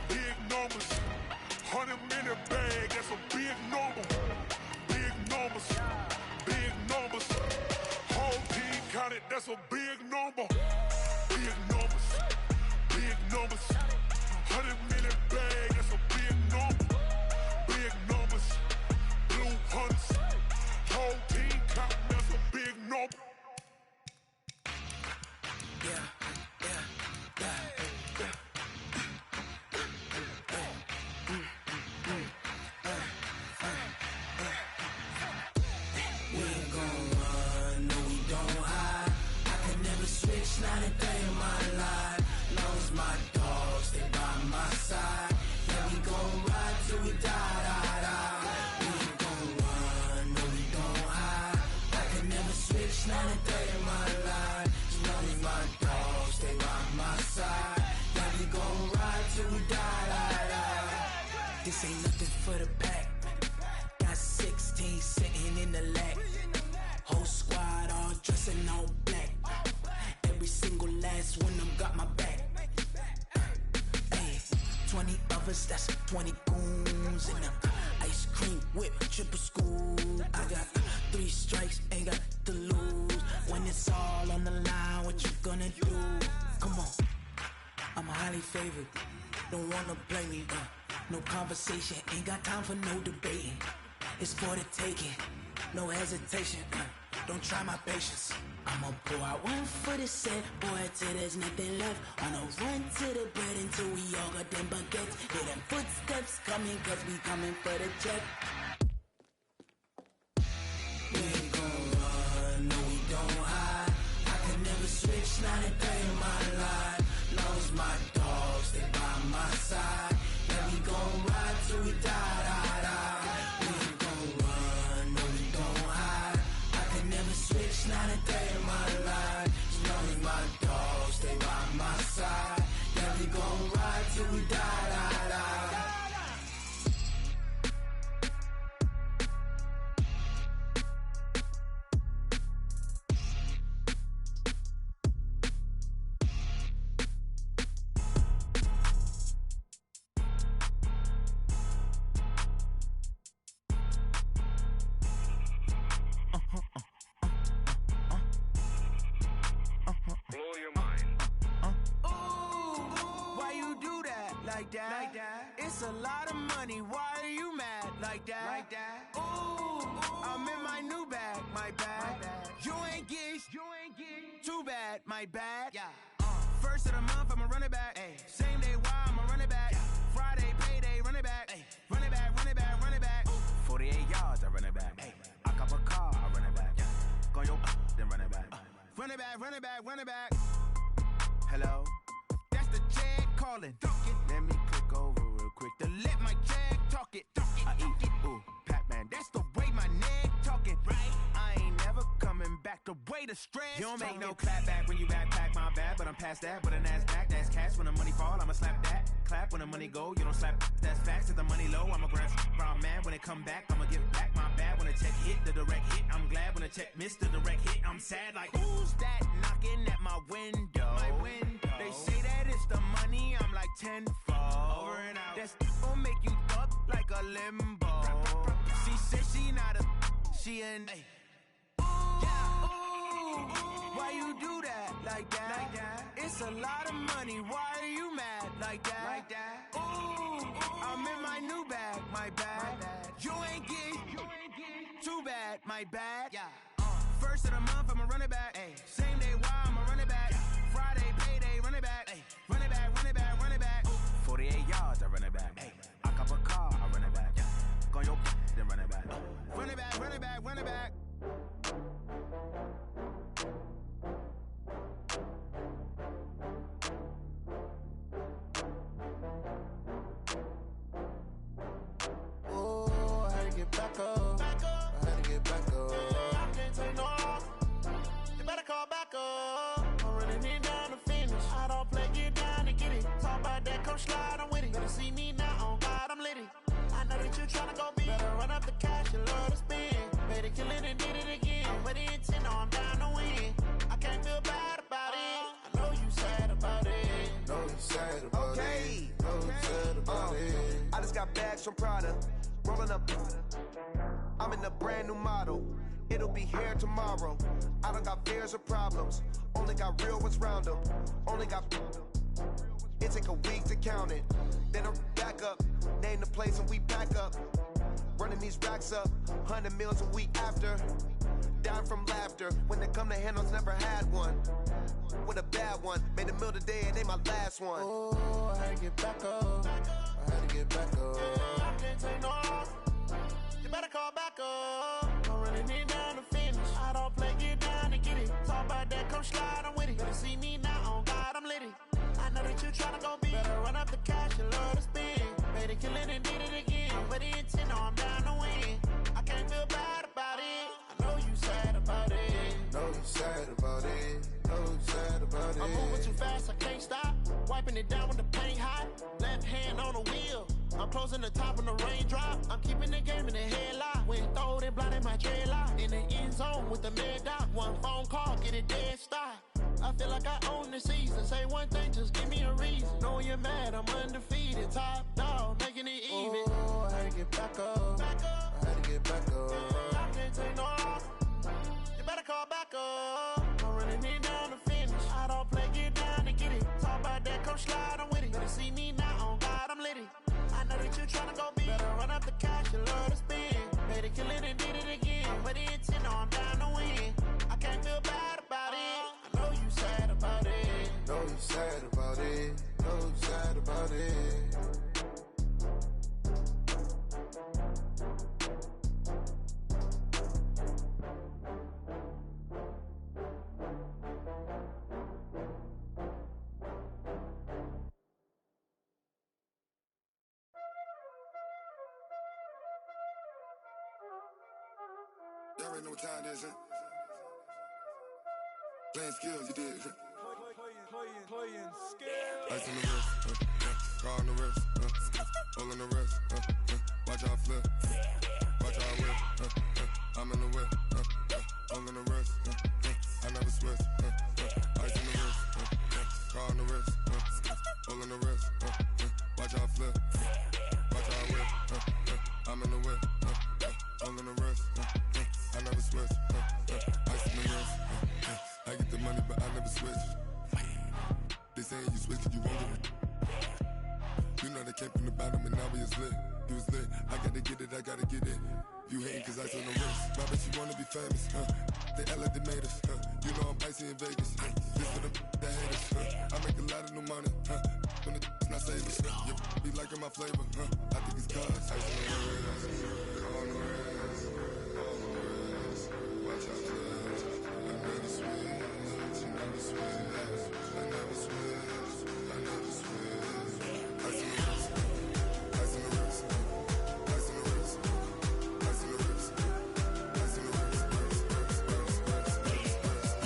big numbers. 100-minute bag, that's a big number. Big numbers, big numbers. Whole team counted, that's a big number. Big numbers, big numbers. 100-minute bag, that's a big number. Big numbers, blue hunts. Whole team counting, that's a big number. Not a day in my life. Long as my dogs stay by my side. Yeah, we gon' ride till we die, die, die. We ain't gon' run, no, we don't hide. I can never switch, not a day in my life. As long as my dogs stay by my side. Yeah, we gon' ride till we die, die, die. This ain't nothing for the pack. Got 16 sitting in the lap. Whole squad all dressing all black. Every single last one of them got my back. Ay, 20 of us, that's 20 goons. And ice cream whip, triple scoop. I got 3 strikes, ain't got to lose. When it's all on the line, what you gonna do? Come on, I'm highly favored. Don't wanna play me, no conversation. Ain't got time for no debating. It's for the taking, no hesitation. Don't try my patience. I'ma pour out one for the set, boy, till there's nothing left. On a run to the bread until we all got them baguettes. Hear them footsteps coming, cause we coming for the check. We ain't gon' run, no, we don't hide. I can never switch, not a day in my life. Long as my dogs stay by my side. Yeah, we gon' ride till we die, die, die. We ain't gon' run, no, we don't hide. I can never switch, not a day in my life. As long as my dogs stay by my side. Yeah, we gon' ride till we die, die, die. Like that. It's a lot of money. Why are you mad like that? Ooh, I'm in my new bag, my bag. You ain't get too bad, my bad. Yeah. First of the month, I'ma run it back. Ay. Same day, why I'ma run it back. Friday, payday, run it back. Ay. Run it back, run it back, run it back. 48 yards, I run it back. Ay. I cop a car, I run it back. Go your then run it back. Run it back, run it back, run it back. Hello? That's the check calling. Let me click over real quick to let my check way to stress. You don't make no clap back when you backpack, my bad, but I'm past that. With a NASDAQ, that's cash. When the money fall, I'ma slap that. Clap when the money go, you don't slap. That's facts. If the money low, I'ma grab brown man. When it come back, I'ma give back my bad. When the check hit, the direct hit, I'm glad. When the check missed, the direct hit, I'm sad. Like, who's that knocking at my window? They say that it's the money, I'm like tenfold. Over and out. That's gon' make you up like a limbo. She said she not a, she an. Why you do that like that? It's a lot of money. Why are you mad like that? Ooh, I'm in my new bag, my bad. You ain't get too bad, my bad. First of the month, I'ma run it back. Same day, why I'ma run it back. Friday, payday, run it back. Run it back, run it back, run it back. 48 yards, I run it back. I cop a car, I run it back. Go on your then run it back. Run it back, run it back, run it back. Get back up. I had to get back up. I can't take no loss. You better call back up. I'm running it down to finish. I don't play, get down to get it. Talk about that, come slide, I'm with it. Better see me now, on God, I'm litty. I know that you tryna go big. Better run up the cash, you love to spend. Better kill it and did it again. I'm with the intent, no, I'm down to win. I can't feel bad about it. I know you sad about it. Know you sad about it. Know you sad about it. I just got bags from Prada. Rolling up, I'm in a brand new model. It'll be here tomorrow. I don't got fears or problems. Only got real ones round them. Only got. It take a week to count it. Then I back up. Name the place and we back up. Running these racks up. 100 meals a week after. Down from laughter. When they come to handles, never had one. With a bad one. Made a meal today and they my last one. Oh, I had to get back up. I had to get back up. I can't take no loss. You better call back up. I'm running it down to finish. I don't play, get down to get it. Talk about that, come slide, I'm with it. Better see me now, on God, I'm litty. I know that you tryna go big. Better run up the cash, you love to spend. Better kill it and did it again. I'm with the intent, no, I'm down to win. I can't feel bad about it. I know you sad about it. Know you sad about it. Know you sad about it. I'm moving too fast, I can't stop. Wiping it down when the paint hot. Left hand on the wheel. I'm closing the top when the raindrop. I'm keeping the game in the headlock. When throwed and blinded my dreadlock. In the end zone with the mad dot. One phone call, get it dead stop. I feel like I own the season. Say one thing, just give me a reason. Knowing you're mad, I'm undefeated. Top dog, making it even. Oh, I had to get back up. I had to get back up. I can't take no loss. You better call back up. I'm running it down to finish. I don't play, get down to get it. Talk about that, come slide, I'm with it. Better see me now, on God, I'm litty. I know that you tryna go big. Better run up the cash, you love to spend. Better kill it and did it again. I'm with the intent, no, I'm down to win. I can't feel bad about it. I know you sad about it. Know you sad about it. Know you sad about it. Y'all already know what time it is, huh? Playing skills, you did. Playing skills. Ice on the wrist, car on the wrist, all on the wrist, watch how I flip, watch how I whip, I'm in the whip, all on the wrist, I never switch, ice on the wrist, car on the wrist, all on the wrist, watch how I flip, watch how I whip, I'm in the whip, all on the wrist, I never switch, ice on the wrist, I get the money but I never switch. They saying you switch cause you won't get it. You know they came from the bottom and now we is lit. You was lit, I gotta get it, I gotta get it. You hating cause ice on the wrist. My bitch, you wanna be famous, They act like they made us, You know I'm icy in Vegas, This for the that hate us, I make a lot of new money, When the not saving, You be liking my flavor, I think it's cause ice on the wrist, on the wrist, on the wrist. Watch out, cuz I never switch, you never switch. I never switch, I never switch. Ice on the wrist, ice on the wrist, ice on the wrist, ice on the wrist, ice on the wrist,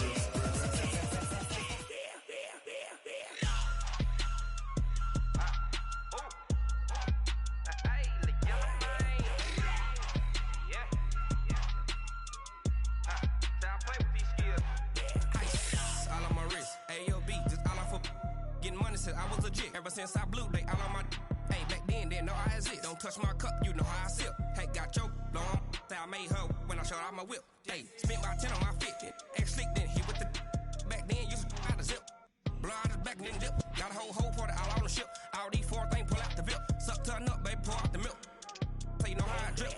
since I was legit. Ever since I blew, they all on my. Hey, back then, didn't know I exist. Don't touch my cup, you know how I sip. Hey, got choked, long. Say I made her when I showed out my whip. Hey, spent about 10 on my fit. Ex-slick, then hit with the. Back then, used to out the zip. Blow out his back and then dip. Got a whole party all on the ship. All these 4 things pull out the VIP. Suck, turn up, baby, pour out the milk. So you know how I drip.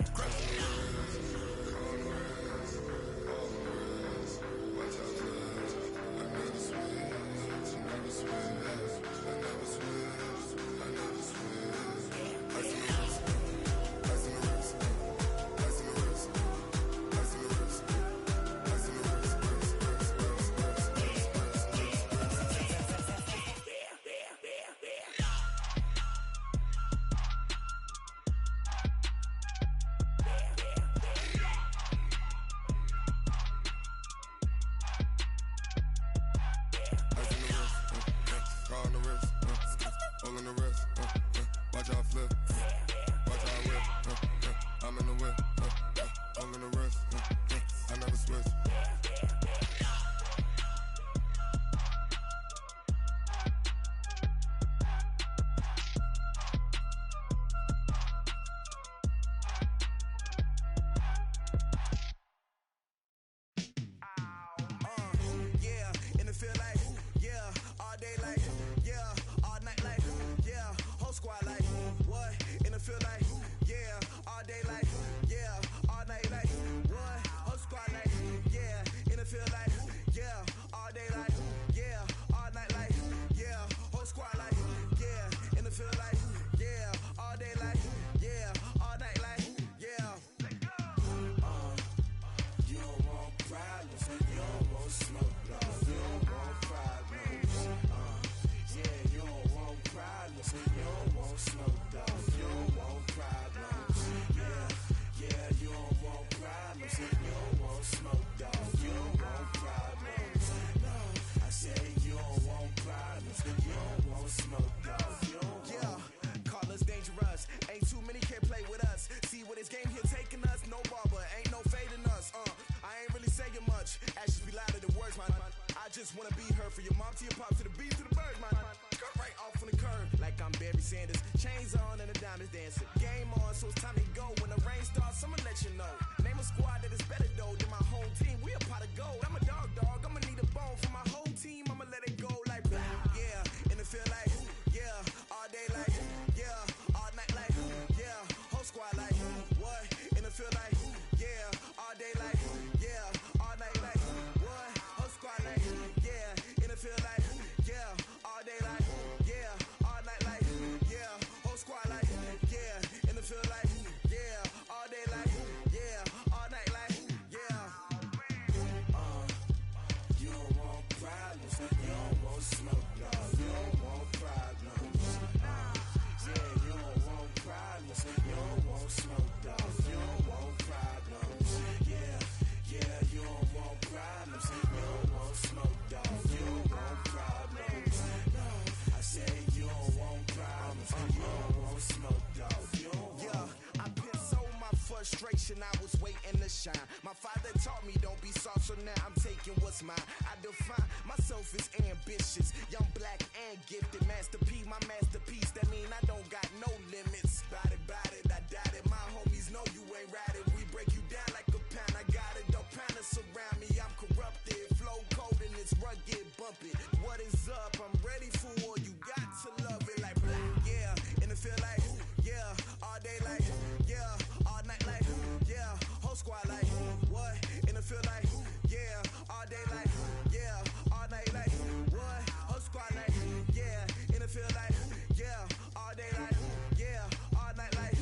I was waiting to shine. My father taught me don't be soft, so now I'm taking what's mine. I define myself as ambitious, young, black, and gifted. Master P, my masterpiece. That mean I don't got no limits. Bout it, I doubt it. My homies know you ain't ratted. We break you down like a pound. I got it, don't pound us around me. I'm corrupted, flow cold and it's rugged, bump it. What is up? I'm ready for war. You got to love it like black, yeah. And it feel like, yeah, all day like, yeah, all night like, yeah, whole squad like, what? And it feel like, yeah, all day like, yeah, all night like, what? Whole squad like, yeah, and it feel like, yeah, all day like, yeah, all night like,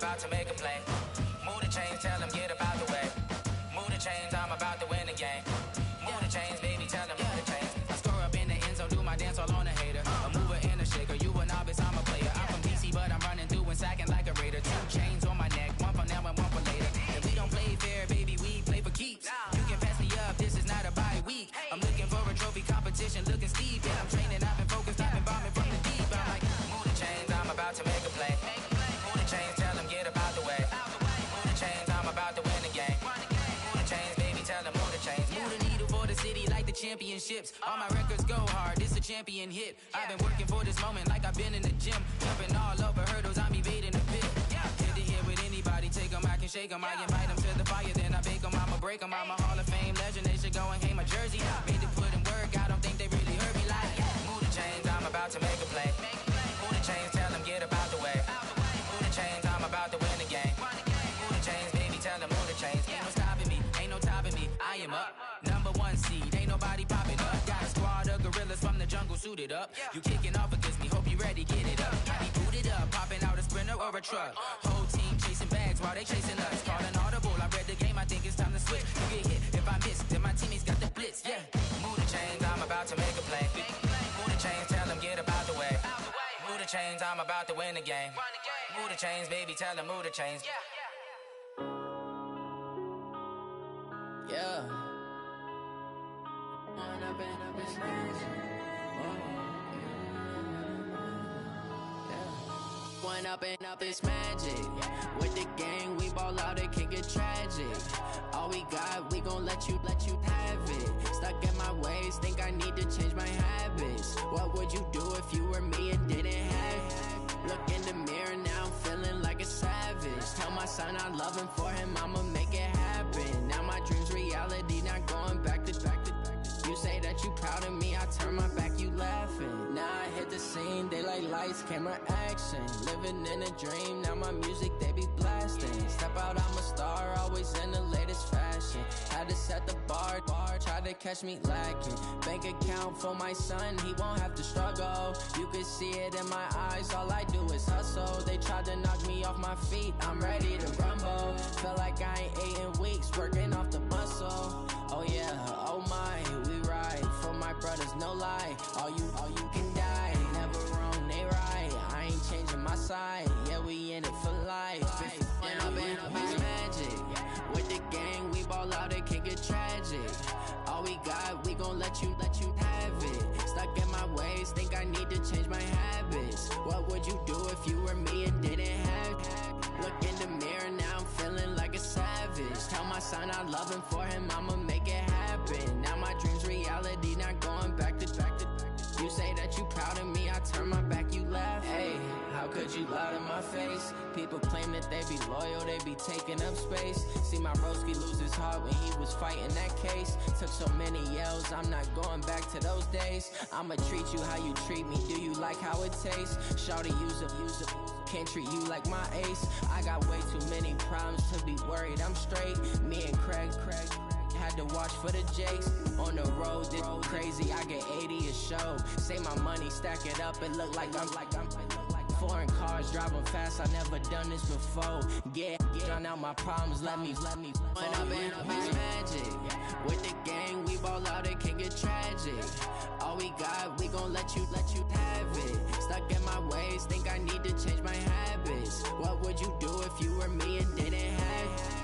about to make a play. Move the chains, tell them get up out the way. Move the chains, I'm about to win the game. Move the chains, baby, tell them move the chains. I score up in the end zone, do my dance all on a hater. A mover and a shaker, you a novice, I'm a player. I'm from DC, but I'm running through and sacking like a raider. 2 chains on my neck, one for now and one for later. If we don't play fair, baby, we play for keeps. You can pass me up, this is not a bye week. I'm looking for a trophy competition, looking steep. Yeah, I'm training, I've been focused, I've been bombing from the deep. I'm like, move the chains, I'm about to make a play. Move the chains, tell them get up out the way. Move the chains, I'm about to win the game. Move the chains, baby, tell them move the chains. Move the needle for the city like the championships. All my records go hard, this a champion hit. I've been working for this moment like I've been in the gym. Jumping all over hurdles, I'm evading the pit. Hit to hit with anybody, take them, I can shake them. I invite them to the fire, then I bake them, I'ma break them. I'm a Hall of Fame legend, they should go and hang my jersey. Made to put in work, I don't think they really heard me like, move the chains, I'm about to make a play. Move the chains, tell them get up out the way. Move the chains, I'm about to win the game. Move the chains, baby, tell them move the chains. Ain't no stopping me, ain't no topping me, I am up. Number 1 seed, ain't nobody popping up. Got a squad of gorillas from the jungle suited up. You kicking off against me, hope you ready, get it up. I be booted up, popping out a Sprinter or a truck. Whole team chasing bags while they chasing us. Call an audible, I read the game, I think it's time to switch. You get hit, if I miss, then my teammates got the blitz, yeah. Move the chains, I'm about to make a play. Move the chains, tell them get up out the way. Move the chains, I'm about to win the game. Move the chains, baby, tell them move the chains. Yeah. One up and up is magic. With the gang, we ball out, it can get tragic. All we got, we gon' let you have it. Stuck in my ways, think I need to change my habits. What would you do if you were me and didn't have it? Look in the mirror, now I'm feeling like a savage. Tell my son I love him, for him I'ma make it happen. Now my dream's reality, not going back to. You say that you proud of me, I turn my back, you laughing. Now I hit the scene, they like lights, camera, action. Living in a dream, now my music, they be blasting. Step out, I'm a star, always in the latest fashion. Had to set the bar, try to catch me lacking. Bank account for my son, he won't have to struggle. You can see it in my eyes, all I do is hustle. They tried to knock me off my feet, I'm ready to rumble. Feel like I ain't ate in weeks, working off the muscle. Oh yeah, oh my, we ride for my brothers, no lie. All you can die, never wrong, they right. I ain't changing my side, yeah, we in it for life. And up is magic. With the gang, we ball out, it can get tragic. All we got, we gon' let you have it. Stuck in my ways, think I need to change my habits. What would you do if you were me and didn't have it? Look in the mirror, now I'm feeling like a savage. Tell my son I love him, for him I'ma make it happen. Now my dream's reality, not going back to. You say that you proud of me, I turn my back, you laugh. Hey, how could you lie to my face? People claim that they be loyal, they be taking up space. See my broski lose his heart when he was fighting that case. Took so many yells, I'm not going back to those days. I'ma treat you how you treat me, do you like how it tastes? Shawty, use it, can't treat you like my ace. I got way too many problems to be worried, I'm straight. Me and Craig had to watch for the Jakes. On the road, this crazy, I get 80 a show. Say my money, stack it up, it look like I'm foreign cars, driving fast, I never done this before. Drown out my problems, let me One up and up is magic. With the gang, we ball out, it can get tragic. All we got, we gon' let you have it. Stuck in my ways, think I need to change my habits. What would you do if you were me and didn't have it?